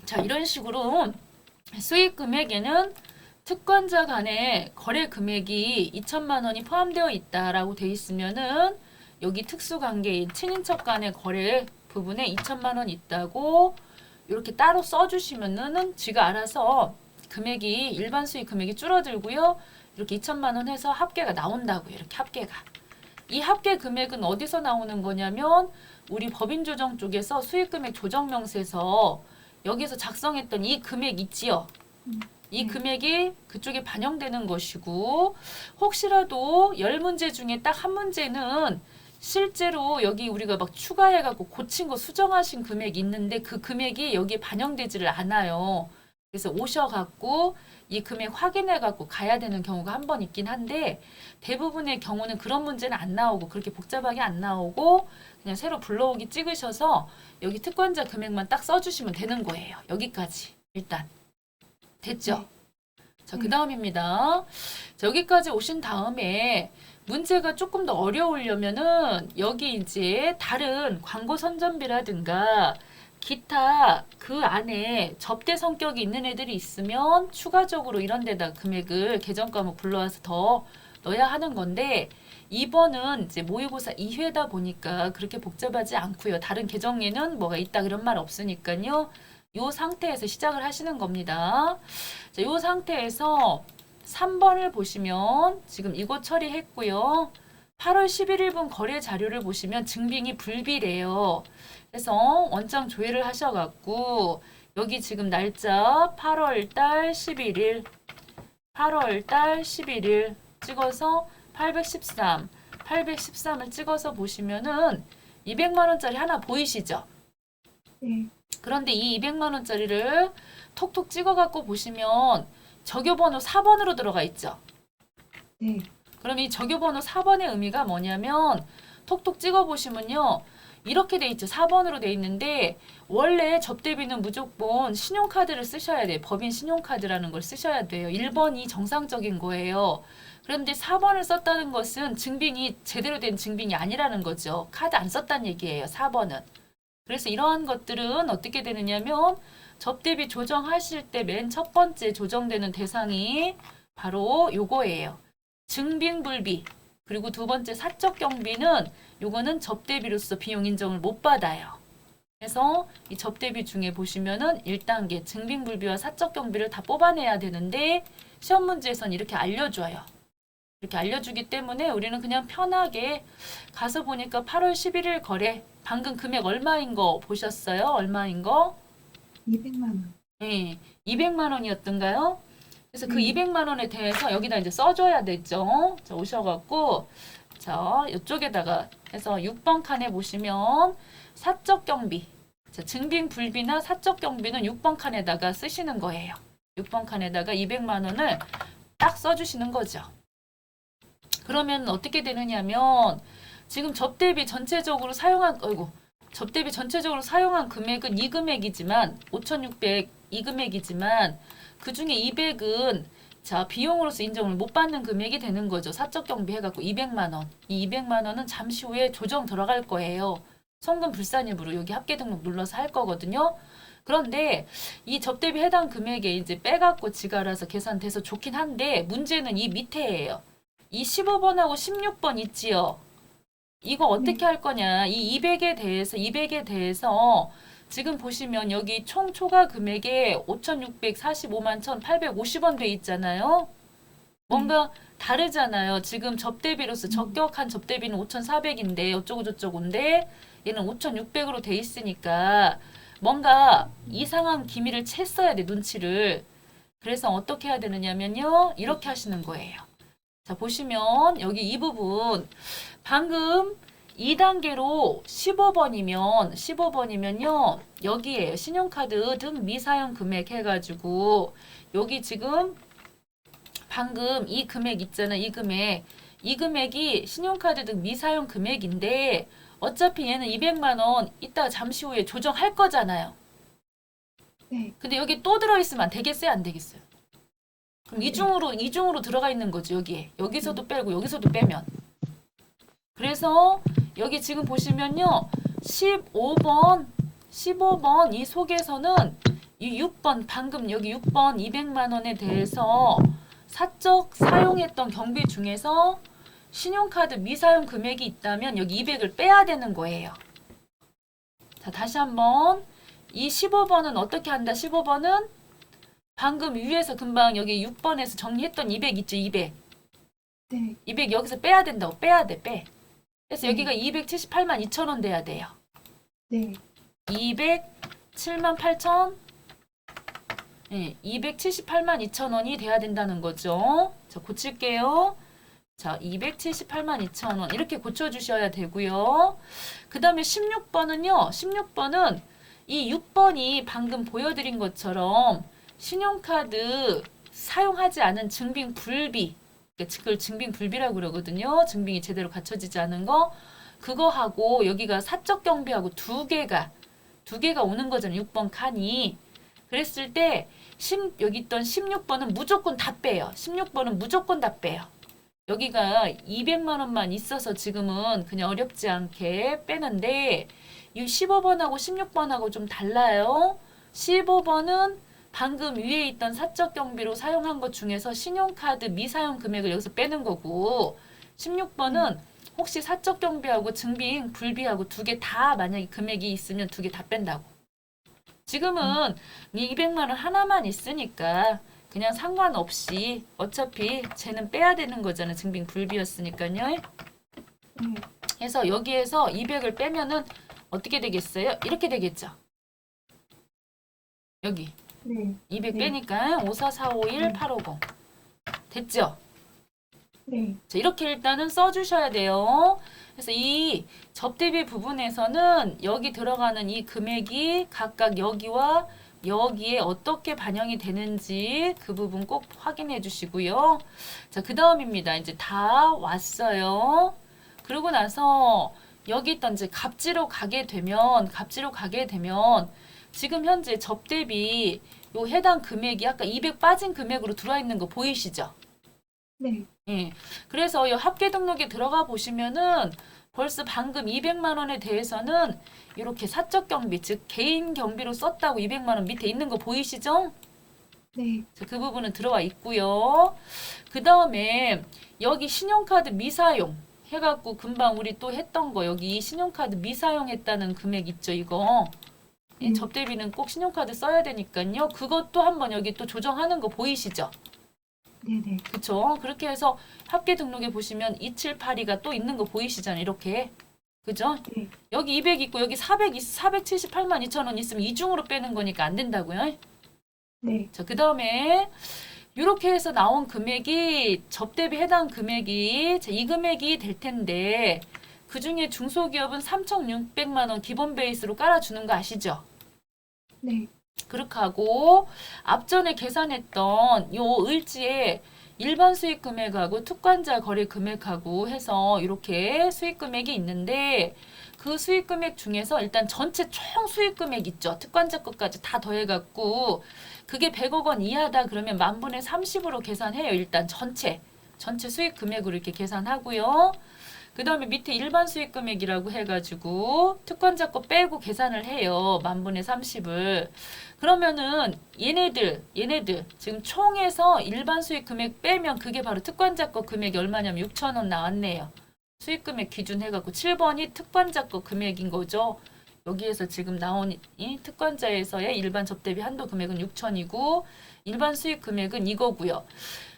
자, 이런 식으로 수익 금액에는 특권자 간의 거래 금액이 2천만 원이 포함되어 있다라고 돼 있으면은 여기 특수관계인 친인척 간의 거래 부분에 2천만 원 있다고 이렇게 따로 써주시면은 지가 알아서 금액이 일반 수익 금액이 줄어들고요. 이렇게 2천만 원 해서 합계가 나온다고요. 이렇게 합계가. 이 합계 금액은 어디서 나오는 거냐면 우리 법인조정 쪽에서 수익금액 조정명세서 여기서 작성했던 이 금액 있지요. 이 금액이 그쪽에 반영되는 것이고 혹시라도 10문제 중에 딱 한 문제는 실제로 여기 우리가 막 추가해갖고 고친 거 수정하신 금액이 있는데 그 금액이 여기에 반영되지를 않아요. 그래서 오셔갖고 이 금액 확인해갖고 가야 되는 경우가 한 번 있긴 한데 대부분의 경우는 그런 문제는 안 나오고 그렇게 복잡하게 안 나오고 그냥 새로 불러오기 찍으셔서 여기 특권자 금액만 딱 써주시면 되는 거예요. 여기까지 일단 됐죠? 자, 그 다음입니다. 자, 여기까지 오신 다음에 문제가 조금 더 어려우려면은 여기 이제 다른 광고 선전비라든가 기타 그 안에 접대 성격이 있는 애들이 있으면 추가적으로 이런 데다 금액을 계정 과목 불러와서 더 넣어야 하는 건데 이번은 이제 모의고사 2회다 보니까 그렇게 복잡하지 않고요. 다른 계정에는 뭐가 있다 그런 말 없으니까요. 요 상태에서 시작을 하시는 겁니다. 자, 요 상태에서 3번을 보시면 지금 이거 처리했고요. 8월 11일분 거래 자료를 보시면 증빙이 불비래요. 그래서 원장 조회를 하셔갖고 여기 지금 날짜 8월 달 11일 8월 달 11일 찍어서 813을 찍어서 보시면은 200만 원짜리 하나 보이시죠? 네. 그런데 이 200만 원짜리를 톡톡 찍어갖고 보시면 적요번호 4번으로 들어가 있죠. 네. 그럼 이 적요번호 4번의 의미가 뭐냐면 톡톡 찍어보시면요. 이렇게 돼 있죠. 4번으로 돼 있는데 원래 접대비는 무조건 신용카드를 쓰셔야 돼요. 법인 신용카드라는 걸 쓰셔야 돼요. 1번이 정상적인 거예요. 그런데 4번을 썼다는 것은 증빙이 제대로 된 증빙이 아니라는 거죠. 카드 안 썼다는 얘기예요. 4번은. 그래서 이러한 것들은 어떻게 되느냐면 접대비 조정하실 때 맨 첫 번째 조정되는 대상이 바로 요거예요. 증빙불비. 그리고 두 번째 사적 경비는 요거는 접대비로서 비용 인정을 못 받아요. 그래서 이 접대비 중에 보시면은 1단계 증빙불비와 사적 경비를 다 뽑아내야 되는데 시험 문제에선 이렇게 알려줘요. 이렇게 알려주기 때문에 우리는 그냥 편하게 가서 보니까 8월 11일 거래 방금 금액 얼마인 거 보셨어요? 얼마인 거? 200만 원. 네, 200만 원이었던가요? 그래서 그 200만 원에 대해서 여기다 이제 써줘야 되죠. 자, 오셔갖고 자, 이쪽에다가 해서 6번 칸에 보시면 사적 경비. 자, 증빙 불비나 사적 경비는 6번 칸에다가 쓰시는 거예요. 6번 칸에다가 200만 원을 딱 써주시는 거죠. 그러면 어떻게 되느냐면 지금 접대비 전체적으로 사용한 접대비 전체적으로 사용한 금액은 이 금액이지만 5,600 이 금액이지만 그 중에 200은 자 비용으로서 인정을 못 받는 금액이 되는 거죠. 사적 경비 해갖고 200만 원. 이 200만 원은 잠시 후에 조정 들어갈 거예요. 송금 불산입으로 여기 합계 등록 눌러서 할 거거든요. 그런데 이 접대비 해당 금액에 이제 빼갖고 지가 알아서 계산돼서 좋긴 한데 문제는 이 밑에예요. 이 15번하고 16번 있지요. 이거 어떻게 할 거냐. 이 200에 대해서 지금 보시면 여기 총 초과 금액에 5,645만 1,850원 돼 있잖아요. 뭔가 다르잖아요. 지금 접대비로서 적격한 접대비는 5,400인데 어쩌고 저쩌고인데 얘는 5,600으로 돼 있으니까 뭔가 이상한 기미를 챘어야 돼, 눈치를. 그래서 어떻게 해야 되느냐면요. 이렇게 하시는 거예요. 자, 보시면 여기 이 부분 방금 2단계로 15번이면요. 여기에요. 신용카드 등 미사용 금액 해가지고 여기 지금 방금 이 금액 있잖아. 이 금액이 신용카드 등 미사용 금액인데 어차피 얘는 200만 원 이따가 잠시 후에 조정할 거잖아요. 네. 근데 여기 또 들어있으면 안 되겠어요? 안 되겠어요? 그럼 이중으로 들어가 있는 거죠. 여기서도 빼고 여기서도 빼면. 그래서 여기 지금 보시면요. 15번 이 속에서는 이 6번 방금 여기 6번 200만 원에 대해서 사적 사용했던 경비 중에서 신용카드 미사용 금액이 있다면 여기 200을 빼야 되는 거예요. 자, 다시 한번 이 15번은 어떻게 한다? 15번은 방금 위에서 금방 여기 6번에서 정리했던 200 있죠? 200. 네. 200 여기서 빼야 된다고. 빼야 돼. 빼. 그래서 여기가 278만 2천 원 돼야 돼요. 네. 207만 8천 네, 278만 2천 원이 돼야 된다는 거죠. 자, 고칠게요. 자, 278만 2천 원 이렇게 고쳐주셔야 되고요. 그 다음에 16번은요. 16번은 이 6번이 방금 보여드린 것처럼 신용카드 사용하지 않은 증빙 불비 그걸 증빙 불비라고 그러거든요. 증빙이 제대로 갖춰지지 않은 거 그거하고 여기가 사적 경비하고 두 개가 오는 거잖아요. 6번 칸이. 그랬을 때 여기 있던 16번은 무조건 다 빼요. 16번은 무조건 다 빼요. 여기가 200만 원만 있어서 지금은 그냥 어렵지 않게 빼는데 이 15번하고 16번하고 좀 달라요. 15번은 방금 위에 있던 사적 경비로 사용한 것 중에서 신용카드 미사용 금액을 여기서 빼는 거고 16번은 혹시 사적 경비하고 증빙 불비하고 두 개 다 만약에 금액이 있으면 두 개 다 뺀다고. 지금은 이 200만 원 하나만 있으니까 그냥 상관없이 어차피 쟤는 빼야 되는 거잖아요. 증빙 불비였으니까요. 그래서 여기에서 200을 빼면은 어떻게 되겠어요? 이렇게 되겠죠. 여기 네. 200 네. 빼니까 54451 850 됐죠? 네. 자, 이렇게 일단은 써주셔야 돼요. 그래서 이 접대비 부분에서는 여기 들어가는 이 금액이 각각 여기와 여기에 어떻게 반영이 되는지 그 부분 꼭 확인해 주시고요. 자, 그 다음입니다. 이제 다 왔어요. 그러고 나서 여기 있던 이제 갑지로 가게 되면 지금 현재 접대비 요 해당 금액이 아까 200 빠진 금액으로 들어와 있는 거 보이시죠? 네. 예. 그래서 이 합계 등록에 들어가 보시면은 벌써 방금 200만 원에 대해서는 이렇게 사적 경비, 즉 개인 경비로 썼다고 200만 원 밑에 있는 거 보이시죠? 네. 자, 그 부분은 들어와 있고요. 그 다음에 여기 신용카드 미사용 해갖고 금방 우리 또 했던 거 여기 신용카드 미사용했다는 금액 있죠, 이거. 이 접대비는 꼭 신용카드 써야 되니까요. 그것도 한번 여기 또 조정하는 거 보이시죠? 네네. 그쵸? 그렇게 해서 합계 등록에 보시면 2782가 또 있는 거 보이시잖아요. 이렇게. 그죠? 네. 여기 200 있고 여기 478만 2천 원 있으면 이중으로 빼는 거니까 안 된다고요. 네. 자, 그 다음에 이렇게 해서 나온 금액이 접대비 해당 금액이 이 금액이 될 텐데 그 중에 중소기업은 3,600만 원 기본 베이스로 깔아주는 거 아시죠? 네. 그렇게 하고 앞전에 계산했던 요 을지에 일반 수익 금액하고 특관자 거래 금액하고 해서 이렇게 수익 금액이 있는데 그 수익 금액 중에서 일단 전체 총 수익 금액 있죠. 특관자 것까지 다 더해갖고 그게 100억 원 이하다 그러면 만분의 30으로 계산해요. 일단 전체 수익 금액으로 이렇게 계산하고요. 그 다음에 밑에 일반 수익 금액이라고 해가지고 특권자 거 빼고 계산을 해요. 만분의 30을. 그러면은 얘네들 지금 총에서 일반 수익 금액 빼면 그게 바로 특권자 거 금액이 얼마냐면 6천 원 나왔네요. 수익 금액 기준 해갖고 7번이 특권자 거 금액인 거죠. 여기에서 지금 나온 이 특권자에서의 일반 접대비 한도 금액은 6천이고 일반 수익 금액은 이거고요.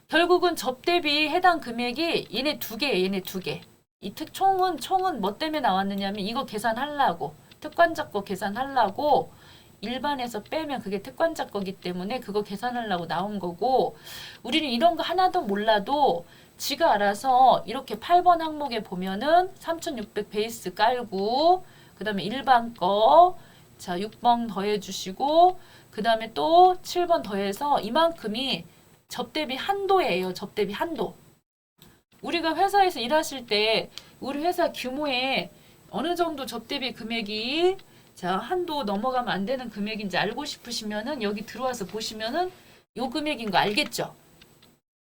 결국은 접대비 해당 금액이 얘네 두 개예요. 얘네 두 개. 이 총은 뭐 때문에 나왔느냐면 이거 계산하려고 특관자 거 계산하려고 일반에서 빼면 그게 특관자 거기 때문에 그거 계산하려고 나온 거고 우리는 이런 거 하나도 몰라도 지가 알아서 이렇게 8번 항목에 보면은 3600 베이스 깔고 그 다음에 일반 거 자 6번 더해 주시고 그 다음에 또 7번 더해서 이만큼이 접대비 한도예요. 접대비 한도. 우리가 회사에서 일하실 때 우리 회사 규모에 어느 정도 접대비 금액이 자 한도 넘어가면 안 되는 금액인지 알고 싶으시면은 여기 들어와서 보시면은 요 금액인 거 알겠죠?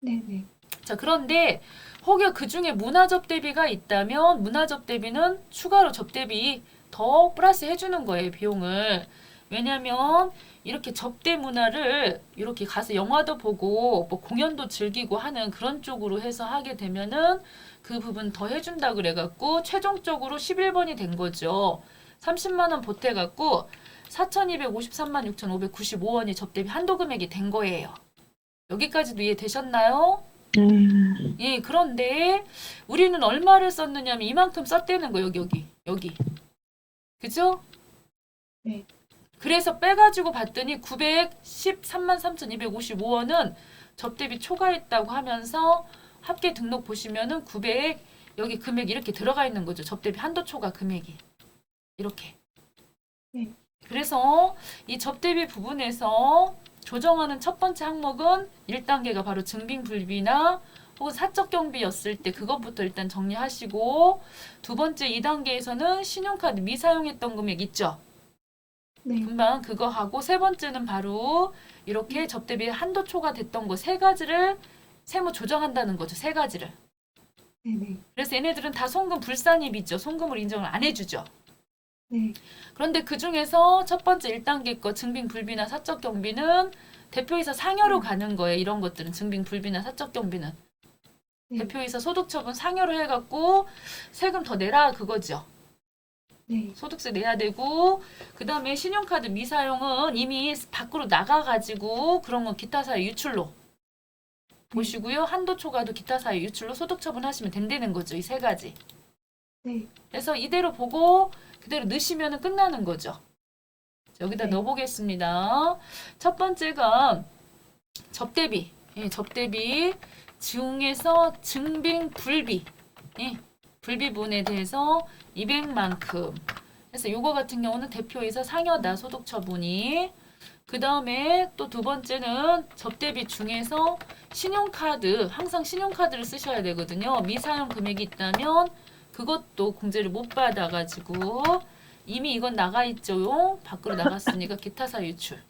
네네. 자 그런데 혹여 그 중에 문화 접대비가 있다면 문화 접대비는 추가로 접대비 더 플러스 해주는 거예요 비용을. 왜냐면 이렇게 접대 문화를 이렇게 가서 영화도 보고 뭐 공연도 즐기고 하는 그런 쪽으로 해서 하게 되면은 그 부분 더 해준다 그래갖고 최종적으로 11번이 된 거죠. 30만 원 보태갖고 4,253만 6,595원이 접대비 한도 금액이 된 거예요. 여기까지도 이해되셨나요? 예, 그런데 우리는 얼마를 썼느냐면 이만큼 썼다는 거 여기. 그죠? 네. 그래서 빼가지고 봤더니 913만 3,255원은 접대비 초과했다고 하면서 합계 등록 보시면은 900 여기 금액 이렇게 들어가 있는 거죠. 접대비 한도 초과 금액이. 이렇게. 네. 그래서 이 접대비 부분에서 조정하는 첫 번째 항목은 1단계가 바로 증빙불비나 혹은 사적 경비였을 때 그것부터 일단 정리하시고 두 번째 2단계에서는 신용카드 미사용했던 금액 있죠. 네. 금방 그거 하고 세 번째는 바로 이렇게 접대비 한도 초과됐던 거 세 가지를 세무 조정한다는 거죠. 세 가지를. 네네. 그래서 얘네들은 다 송금 불산입이죠. 송금을 인정을 안 해주죠. 네. 그런데 그 중에서 첫 번째 1단계 거 증빙불비나 사적 경비는 대표이사 상여로 가는 거예요. 이런 것들은 증빙불비나 사적 경비는. 네. 대표이사 소득처분 상여로 해갖고 세금 더 내라 그거죠. 네. 소득세 내야 되고 그 다음에 신용카드 미사용은 이미 밖으로 나가가지고 그런 건 기타 사유 유출로 보시고요. 한도 초과도 기타 사유 유출로 소득처분 하시면 된다는 거죠. 이 세 가지. 네. 그래서 이대로 보고 그대로 넣으시면 끝나는 거죠. 여기다 네. 넣어보겠습니다. 첫 번째가 접대비. 예, 접대비 중에서 증빙불비. 예, 불비분에 대해서 200만큼. 그래서 요거 같은 경우는 대표이사 상여다 소득처분이. 그 다음에 또 두 번째는 접대비 중에서 신용카드, 항상 신용카드를 쓰셔야 되거든요. 미사용 금액이 있다면 그것도 공제를 못 받아가지고 이미 이건 나가 있죠. 밖으로 나갔으니까 기타 사유 유출.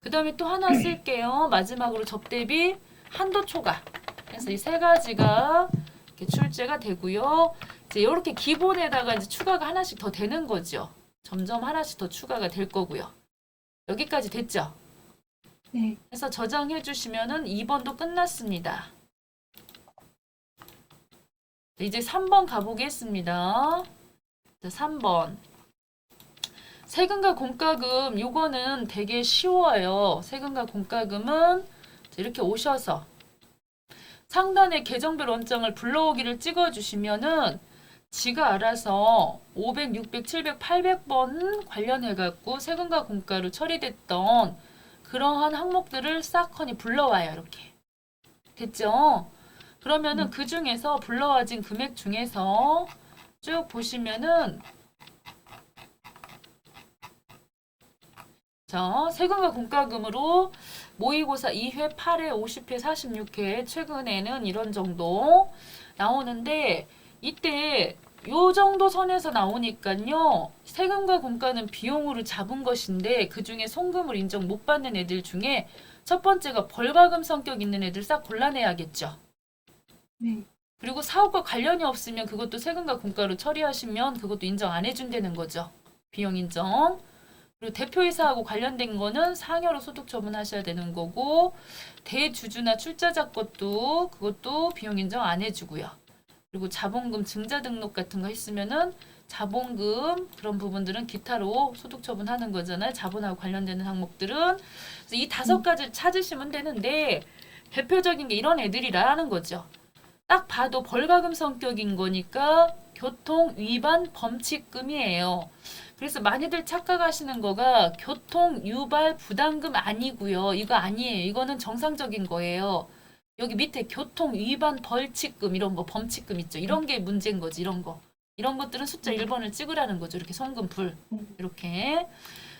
그 다음에 또 하나 쓸게요. 마지막으로 접대비 한도 초과. 그래서 이 세 가지가 이렇게 출제가 되고요. 이제 이렇게 기본에다가 이제 추가가 하나씩 더 되는 거죠. 점점 하나씩 더 추가가 될 거고요. 여기까지 됐죠? 네. 그래서 저장해 주시면은 2번도 끝났습니다. 이제 3번 가보겠습니다. 자, 3번. 세금과 공과금 요거는 되게 쉬워요. 세금과 공과금은 이렇게 오셔서 상단에 계정별 원장을 불러오기를 찍어주시면은 지가 알아서 500, 600, 700, 800번 관련해갖고 세금과 공과로 처리됐던 그러한 항목들을 싹 허니 불러와요. 이렇게. 됐죠? 그러면은 그 중에서 불러와진 금액 중에서 쭉 보시면은 자, 세금과 공과금으로 모의고사 2회, 8회, 50회, 46회 최근에는 이런 정도 나오는데 이때 요 정도 선에서 나오니까요. 세금과 공과는 비용으로 잡은 것인데 그중에 송금을 인정 못 받는 애들 중에 첫 번째가 벌과금 성격 있는 애들 싹 골라내야겠죠. 네. 그리고 사업과 관련이 없으면 그것도 세금과 공과로 처리하시면 그것도 인정 안 해준다는 거죠. 비용 인정. 그리고 대표이사하고 관련된 거는 상여로 소득 처분하셔야 되는 거고 대주주나 출자자 것도 그것도 비용 인정 안 해주고요. 그리고 자본금 증자 등록 같은 거 했으면은 자본금 그런 부분들은 기타로 소득 처분하는 거잖아요. 자본하고 관련되는 항목들은 그래서 이 5가지를 찾으시면 되는데 대표적인 게 이런 애들이라는 거죠. 딱 봐도 벌과금 성격인 거니까 교통 위반 범칙금이에요. 그래서 많이들 착각하시는 거가 교통 유발 부담금 아니고요. 이거 아니에요. 이거는 정상적인 거예요. 여기 밑에 교통 위반 벌칙금 이런 거 범칙금 있죠. 이런 게 문제인 거지. 이런 거. 이런 것들은 숫자 1번을 찍으라는 거죠. 이렇게 송금 불. 이렇게.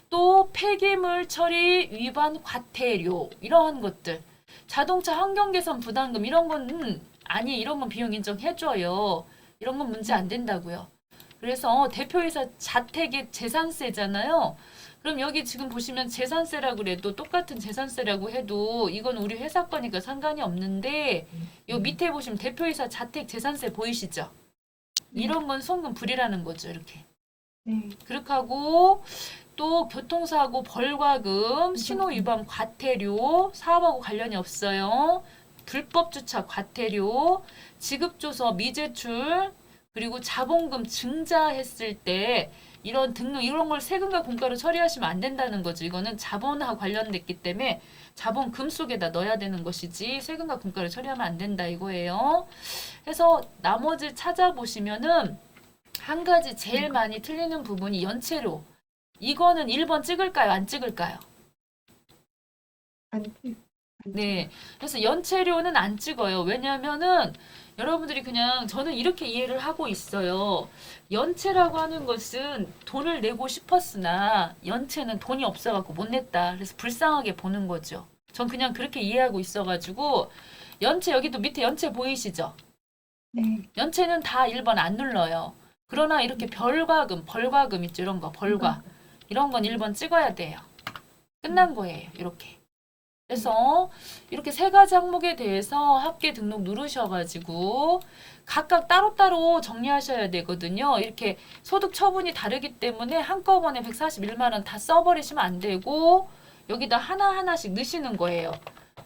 또 폐기물 처리 위반 과태료 이러한 것들. 자동차 환경 개선 부담금 이런 건 아니 이런 건 비용 인정해줘요. 이런 건 문제 안 된다고요. 그래서 대표이사 자택의 재산세잖아요. 그럼 여기 지금 보시면 재산세라고 그래도 똑같은 재산세라고 해도 이건 우리 회사 거니까 상관이 없는데 요 밑에 보시면 대표이사 자택 재산세 보이시죠? 이런 건 송금 불이라는 거죠. 이렇게. 네. 그렇게 하고 또 교통사고 벌과금, 신호위반 과태료, 사업하고 관련이 없어요. 불법 주차 과태료, 지급조서 미제출, 그리고 자본금 증자했을 때 이런 등록 이런 걸 세금과 공과로 처리하시면 안 된다는 거죠. 이거는 자본과 관련됐기 때문에 자본금 속에다 넣어야 되는 것이지 세금과 공과를 처리하면 안 된다 이거예요. 그래서 나머지 찾아보시면은 한 가지 제일 많이 틀리는 부분이 연체료. 이거는 1번 찍을까요? 안 찍을까요? 안 찍. 네. 그래서 연체료는 안 찍어요. 왜냐면은 여러분들이 그냥 저는 이렇게 이해를 하고 있어요. 연체라고 하는 것은 돈을 내고 싶었으나 연체는 돈이 없어갖고 못 냈다. 그래서 불쌍하게 보는 거죠. 전 그냥 그렇게 이해하고 있어가지고 연체 여기도 밑에 연체 보이시죠? 네. 연체는 다 1번 안 눌러요. 그러나 이렇게 별과금, 벌과금 있죠. 이런 거, 벌과. 이런 건 1번 찍어야 돼요. 끝난 거예요. 이렇게. 그래서 이렇게 세 가지 항목에 대해서 합계 등록 누르셔가지고 각각 따로따로 정리하셔야 되거든요. 이렇게 소득 처분이 다르기 때문에 한꺼번에 141만 원 다 써버리시면 안 되고 여기다 하나하나씩 넣으시는 거예요.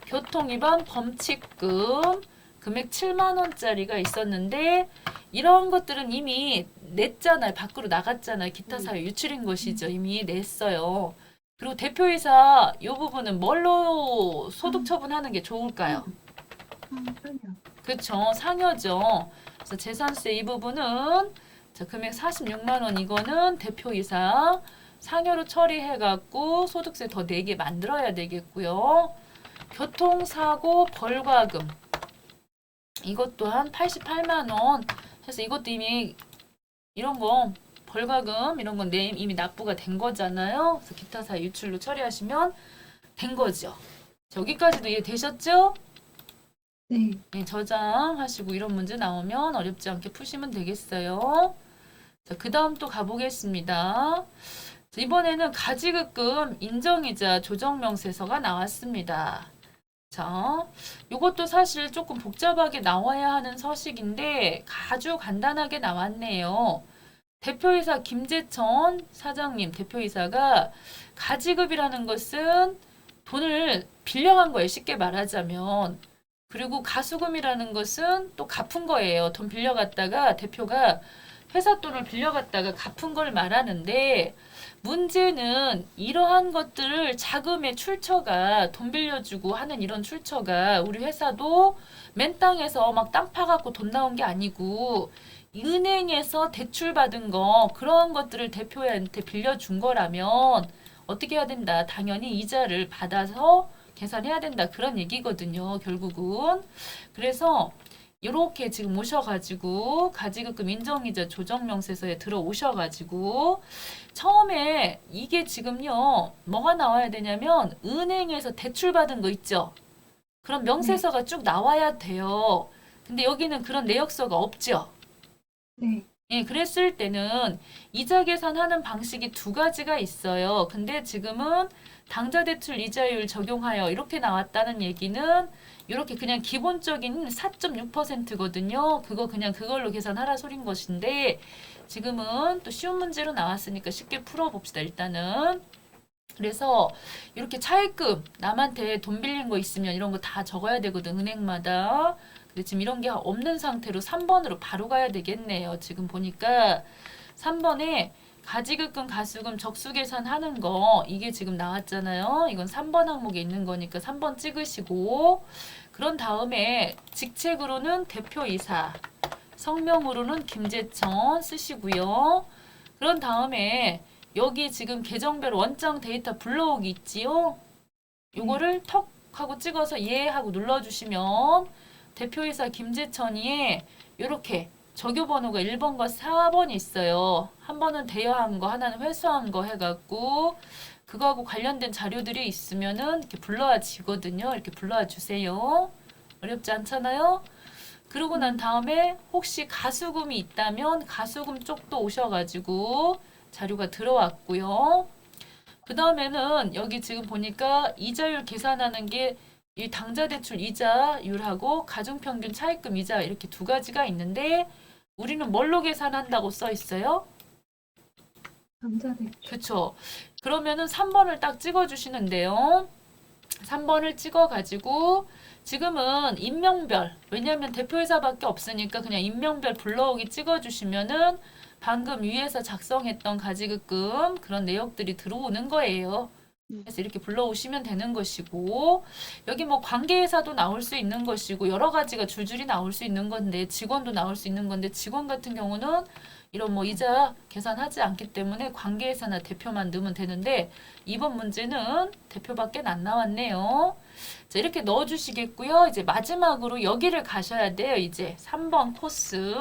교통위반 범칙금 금액 7만 원짜리가 있었는데 이런 것들은 이미 냈잖아요. 밖으로 나갔잖아요. 기타 사유 유출인 것이죠. 이미 냈어요. 그리고 대표이사 이 부분은 뭘로 소득 처분하는 게 좋을까요? 상여. 그렇죠. 상여죠. 그래서 재산세 이 부분은 자, 금액 46만 원 이거는 대표이사 상여로 처리해갖고 소득세 더 내게 만들어야 되겠고요. 교통사고 벌과금 이것 또한 88만 원 해서 이것도 이미 이런 거 벌과금 이런 건 이미 납부가 된 거잖아요. 그래서 기타 사유 유출로 처리하시면 된 거죠. 여기까지도 이해되셨죠? 네. 네, 저장하시고 이런 문제 나오면 어렵지 않게 푸시면 되겠어요. 자, 그 다음 또 가보겠습니다. 자, 이번에는 가지급금 인정이자 조정명세서가 나왔습니다. 자, 이것도 사실 조금 복잡하게 나와야 하는 서식인데 아주 간단하게 나왔네요. 대표이사 김재천 사장님 대표이사가 가지급이라는 것은 돈을 빌려간 거예요. 쉽게 말하자면. 그리고 가수금이라는 것은 또 갚은 거예요. 돈 빌려갔다가 대표가 회사 돈을 빌려갔다가 갚은 걸 말하는데 문제는 이러한 것들을 자금의 출처가 돈 빌려주고 하는 이런 출처가 우리 회사도 맨 땅에서 막 땅 파갖고 돈 나온 게 아니고 은행에서 대출 받은 거 그런 것들을 대표한테 빌려준 거라면 어떻게 해야 된다? 당연히 이자를 받아서 계산해야 된다. 그런 얘기거든요. 결국은. 그래서 이렇게 지금 오셔가지고 가지급금 인정이자 조정명세서에 들어오셔가지고 처음에 이게 지금요 뭐가 나와야 되냐면 은행에서 대출 받은 거 있죠. 그런 명세서가 쭉 나와야 돼요. 근데 여기는 그런 내역서가 없죠. 네. 예, 그랬을 때는 이자 계산하는 방식이 두 가지가 있어요. 근데 지금은 당좌 대출 이자율 적용하여 이렇게 나왔다는 얘기는 이렇게 그냥 기본적인 4.6%거든요. 그거 그냥 그걸로 계산하라 소린 것인데 지금은 또 쉬운 문제로 나왔으니까 쉽게 풀어봅시다. 일단은. 그래서 이렇게 차입금 남한테 돈 빌린 거 있으면 이런 거 다 적어야 되거든. 은행마다. 근데 지금 이런 게 없는 상태로 3번으로 바로 가야 되겠네요. 지금 보니까 3번에 가지급금, 가수금, 적수계산하는 거 이게 지금 나왔잖아요. 이건 3번 항목에 있는 거니까 3번 찍으시고 그런 다음에 직책으로는 대표이사, 성명으로는 김재천 쓰시고요. 그런 다음에 여기 지금 계정별 원장 데이터 불러오기 있지요. 요거를 턱 하고 찍어서 예 하고 눌러주시면 대표이사 김재천이에 요렇게 적요 번호가 1번과 4번이 있어요. 한 번은 대여한 거, 하나는 회수한 거 해갖고 그거하고 관련된 자료들이 있으면은 이렇게 불러와 지거든요. 이렇게 불러와 주세요. 어렵지 않잖아요? 그러고 난 다음에 혹시 가수금이 있다면 가수금 쪽도 오셔가지고 자료가 들어왔고요. 그 다음에는 여기 지금 보니까 이자율 계산하는 게 이 당좌대출 이자율하고 가중평균 차입금 이자 이렇게 두 가지가 있는데 우리는 뭘로 계산한다고 써 있어요? 당좌대출. 그쵸. 그러면은 3번을 딱 찍어주시는데요. 3번을 찍어가지고 지금은 인명별, 왜냐하면 대표이사밖에 없으니까 그냥 인명별 불러오기 찍어주시면은 방금 위에서 작성했던 가지급금 그런 내역들이 들어오는 거예요. 그래서 이렇게 불러오시면 되는 것이고 여기 뭐 관계회사도 나올 수 있는 것이고 여러 가지가 줄줄이 나올 수 있는 건데 직원도 나올 수 있는 건데 직원 같은 경우는 이런 뭐 이자 계산하지 않기 때문에 관계회사나 대표만 넣으면 되는데 이번 문제는 대표밖에 안 나왔네요. 자, 이렇게 넣어주시겠고요. 이제 마지막으로 여기를 가셔야 돼요. 이제 3번 코스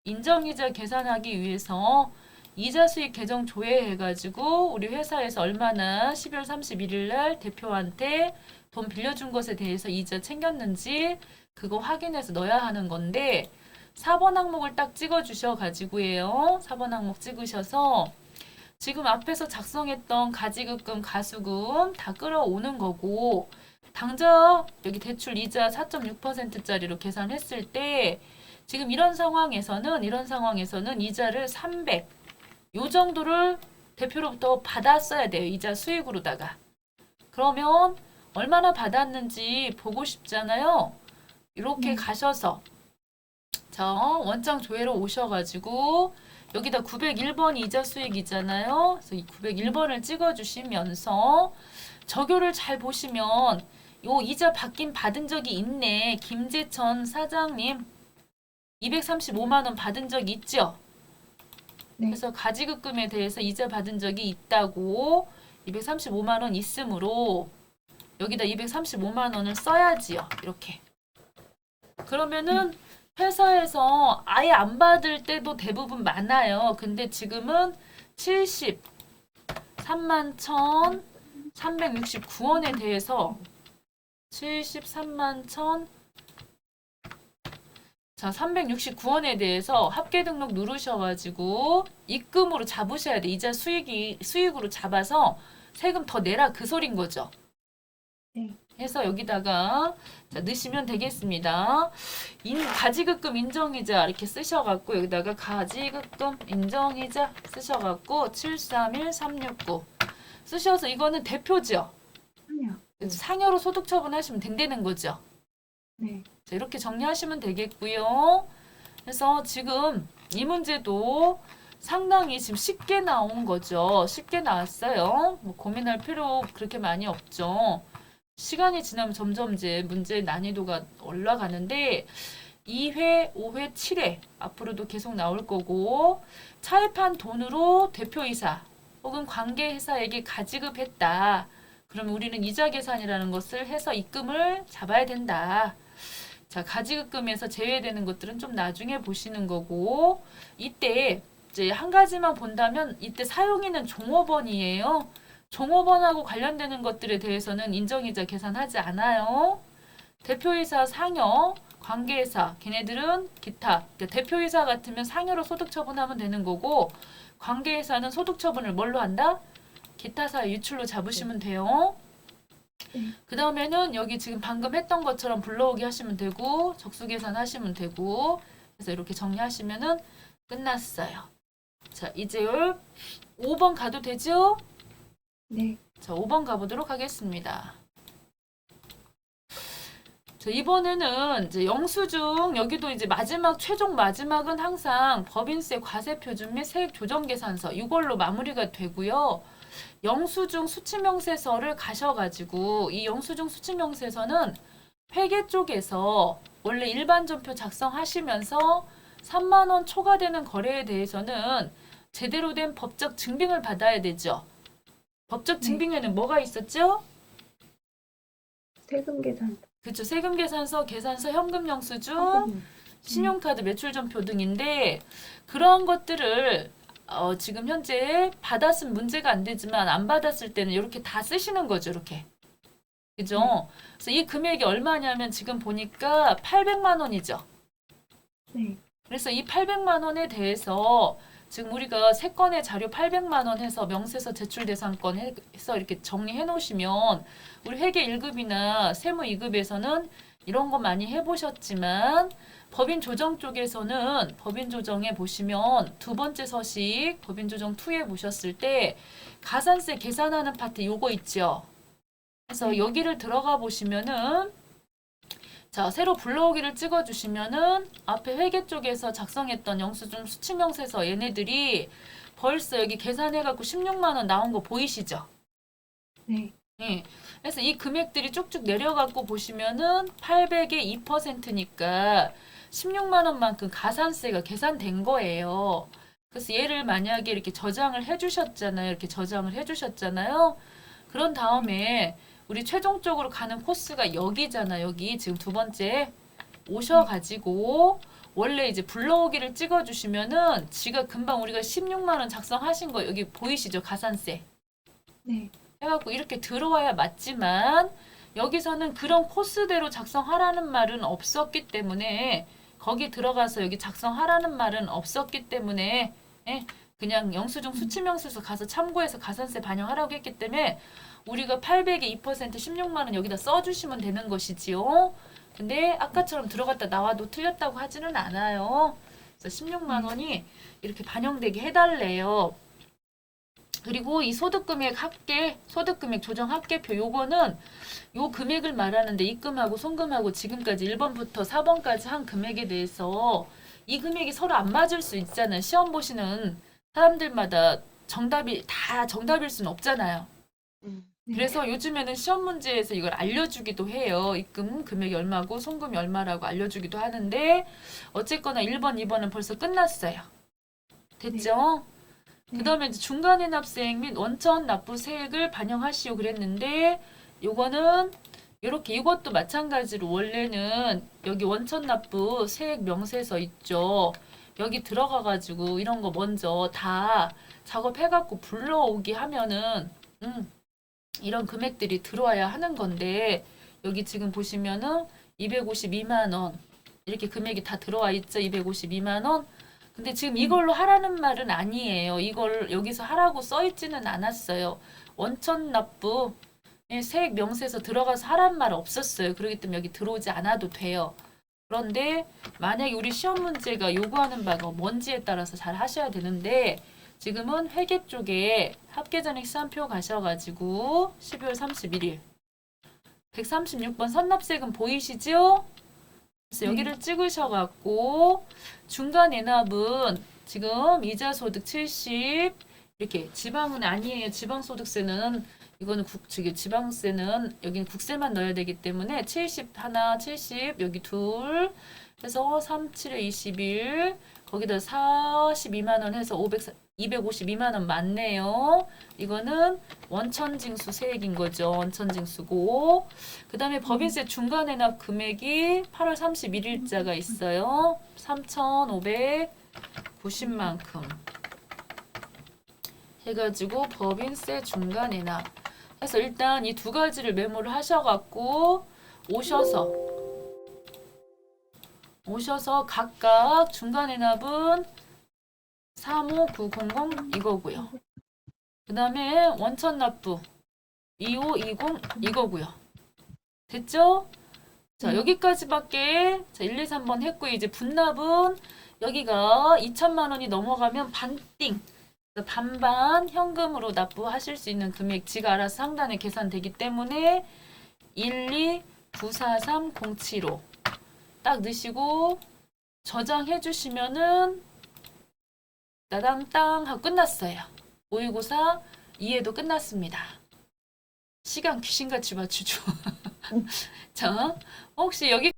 인정이자 계산하기 위해서 이자 수익 계정 조회해가지고 우리 회사에서 얼마나 12월 31일 날 대표한테 돈 빌려준 것에 대해서 이자 챙겼는지 그거 확인해서 넣어야 하는 건데 4번 항목을 딱 찍어 주셔가지고요. 4번 항목 찍으셔서 지금 앞에서 작성했던 가지급금, 가수금 다 끌어오는 거고 당장 여기 대출 이자 4.6%짜리로 계산했을 때 지금 이런 상황에서는 이자를 300 요 정도를 대표로부터 받았어야 돼요. 이자 수익으로다가. 그러면 얼마나 받았는지 보고 싶잖아요. 이렇게 가셔서 자, 원장 조회로 오셔가지고 여기다 901번 이자 수익이잖아요. 그래서 이 901번을 찍어주시면서 적요를 잘 보시면 요 이자 받은 적이 있네. 김재천 사장님 235만 원 받은 적이 있죠? 네. 그래서 가지급금에 대해서 이자 받은 적이 있다고 235만 원 있으므로 여기다 235만 원을 써야지요. 이렇게. 그러면은 회사에서 아예 안 받을 때도 대부분 많아요. 근데 지금은 73만 1,369원에 대해서 73만 1,000 자, 369원에 대해서 합계 등록 누르셔가지고 입금으로 잡으셔야 돼. 이자 수익으로 잡아서 세금 더 내라 그 소린 거죠. 네. 해서 여기다가 자, 넣으시면 되겠습니다. 가지급금 인정이자 이렇게 쓰셔갖고 여기다가 가지급금 인정이자 쓰셔갖고 731369 쓰셔서 이거는 대표죠. 아니요. 상여로 소득 처분하시면 된다는 거죠. 네. 자, 이렇게 정리하시면 되겠고요. 그래서 지금 이 문제도 상당히 지금 쉽게 나온 거죠. 쉽게 나왔어요. 뭐 고민할 필요 그렇게 많이 없죠. 시간이 지나면 점점 이제 문제 난이도가 올라가는데 2회, 5회, 7회 앞으로도 계속 나올 거고 차입한 돈으로 대표이사 혹은 관계회사에게 가지급했다. 그러면 우리는 이자 계산이라는 것을 해서 입금을 잡아야 된다. 자, 가지급금에서 제외되는 것들은 좀 나중에 보시는 거고 이때 이제 한 가지만 본다면 이때 사용인은 종업원이에요. 종업원하고 관련되는 것들에 대해서는 인정이자 계산하지 않아요. 대표이사, 상여, 관계회사 걔네들은 기타. 그러니까 대표이사 같으면 상여로 소득 처분하면 되는 거고 관계회사는 소득 처분을 뭘로 한다? 기타사 유출로 잡으시면 돼요. 그 다음에는 여기 지금 방금 했던 것처럼 불러오기 하시면 되고 적수계산 하시면 되고 그래서 이렇게 정리하시면은 끝났어요. 자, 이제 5번 가도 되죠? 네. 자, 5번 가보도록 하겠습니다. 자, 이번에는 이제 영수증 여기도 이제 마지막 최종 마지막은 항상 법인세 과세 표준 및 세액 조정 계산서 이걸로 마무리가 되고요. 영수증 수치명세서를 가셔가지고 이 영수증 수치명세서는 회계 쪽에서 원래 일반 전표 작성하시면서 3만 원 초과되는 거래에 대해서는 제대로 된 법적 증빙을 받아야 되죠. 법적 증빙에는 뭐가 있었죠? 세금 계산. 그렇죠. 세금 계산서, 계산서, 현금 영수증, 현금. 신용카드 매출 전표 등인데 그러한 것들을 지금 현재 받았으면 문제가 안 되지만 안 받았을 때는 이렇게 다 쓰시는 거죠. 이렇게. 그죠? 그래서 이 금액이 얼마냐면 지금 보니까 800만 원이죠. 네. 그래서 이 800만 원에 대해서 지금 우리가 세 건의 자료 800만 원 해서 명세서 제출 대상권 해서 이렇게 정리해 놓으시면 우리 회계 1급이나 세무 2급에서는 이런 거 많이 해보셨지만 법인 조정 쪽에서는 법인 조정에 보시면 두 번째 서식 법인 조정 2에 보셨을 때 가산세 계산하는 파트 요거 있죠. 그래서 여기를 들어가 보시면은 자, 새로 불러오기를 찍어주시면은 앞에 회계 쪽에서 작성했던 영수증 수치명세서 얘네들이 벌써 여기 계산해갖고 16만 원 나온 거 보이시죠? 네. 예. 그래서 이 금액들이 쭉쭉 내려갖고 보시면은 800의 2%니까 16만 원만큼 가산세가 계산된 거예요. 그래서 얘를 만약에 이렇게 저장을 해주셨잖아요. 이렇게 저장을 해주셨잖아요. 그런 다음에 우리 최종적으로 가는 코스가 여기잖아. 여기 지금 두 번째 오셔가지고 원래 이제 불러오기를 찍어주시면은 지가 금방 우리가 16만 원 작성하신 거 여기 보이시죠? 가산세. 네. 해갖고 이렇게 들어와야 맞지만 여기서는 그런 코스대로 작성하라는 말은 없었기 때문에 거기 들어가서 여기 작성하라는 말은 없었기 때문에 예, 그냥 영수증 수치명세서 가서 참고해서 가산세 반영하라고 했기 때문에 우리가 800의 2% 16만 원 여기다 써주시면 되는 것이지요. 근데 아까처럼 들어갔다 나와도 틀렸다고 하지는 않아요. 그래서 16만 원이 이렇게 반영되게 해달래요. 그리고 이 소득금액 합계, 소득금액 조정 합계표 요거는 요 금액을 말하는데 입금하고 송금하고 지금까지 1번부터 4번까지 한 금액에 대해서 이 금액이 서로 안 맞을 수 있잖아요. 시험 보시는 사람들마다 정답이 다 정답일 수는 없잖아요. 네. 그래서 요즘에는 시험 문제에서 이걸 알려주기도 해요. 입금 금액이 얼마고 송금이 얼마라고 알려주기도 하는데 어쨌거나 1번, 2번은 벌써 끝났어요. 됐죠? 네. 그 다음에 중간에 납세액 및 원천 납부 세액을 반영하시오 그랬는데 요거는 이렇게 이것도 마찬가지로 원래는 여기 원천 납부 세액 명세서 있죠. 여기 들어가 가지고 이런 거 먼저 다 작업해 갖고 불러오기 하면은 이런 금액들이 들어와야 하는 건데 여기 지금 보시면은 252만 원 이렇게 금액이 다 들어와 있죠. 252만 원. 근데 지금 이걸로 하라는 말은 아니에요. 이걸 여기서 하라고 써 있지는 않았어요. 원천 납부 세액 명세서 들어가서 하라는 말 없었어요. 그렇기 때문에 여기 들어오지 않아도 돼요. 그런데 만약에 우리 시험 문제가 요구하는 바가 뭔지에 따라서 잘 하셔야 되는데 지금은 회계 쪽에 합계전액 시한표 가셔가지고 12월 31일 136번 선납세금 보이시죠? 그래서 여기를 찍으셔갖고 중간 예납은 지금 이자 소득 70 이렇게 지방은 아니에요. 지방소득세는 이거는 지방세는 여기는 국세만 넣어야 되기 때문에 70 하나 70 여기 둘 해서 37에 21 거기다 42만 원 해서 252만 원 맞네요. 이거는 원천징수 세액인 거죠. 원천징수고. 그 다음에 법인세 중간해납 금액이 8월 31일자가 있어요. 3,590만큼. 해가지고 법인세 중간해납. 해서 일단 이 두 가지를 메모를 하셔갖고 오셔서 각각 중간해납은 35900 이거고요. 그 다음에 원천납부 2520 이거고요. 됐죠? 자 여기까지밖에 자 1, 2, 3번 했고 이제 분납은 여기가 2천만 원이 넘어가면 반띵 반반 현금으로 납부하실 수 있는 금액 지가 알아서 상단에 계산되기 때문에 1, 2, 943075 딱 넣으시고 저장해 주시면은 따당땅 하고 끝났어요. 모의고사 이해도 끝났습니다. 시간 귀신같이 맞추죠. 자, 혹시 여기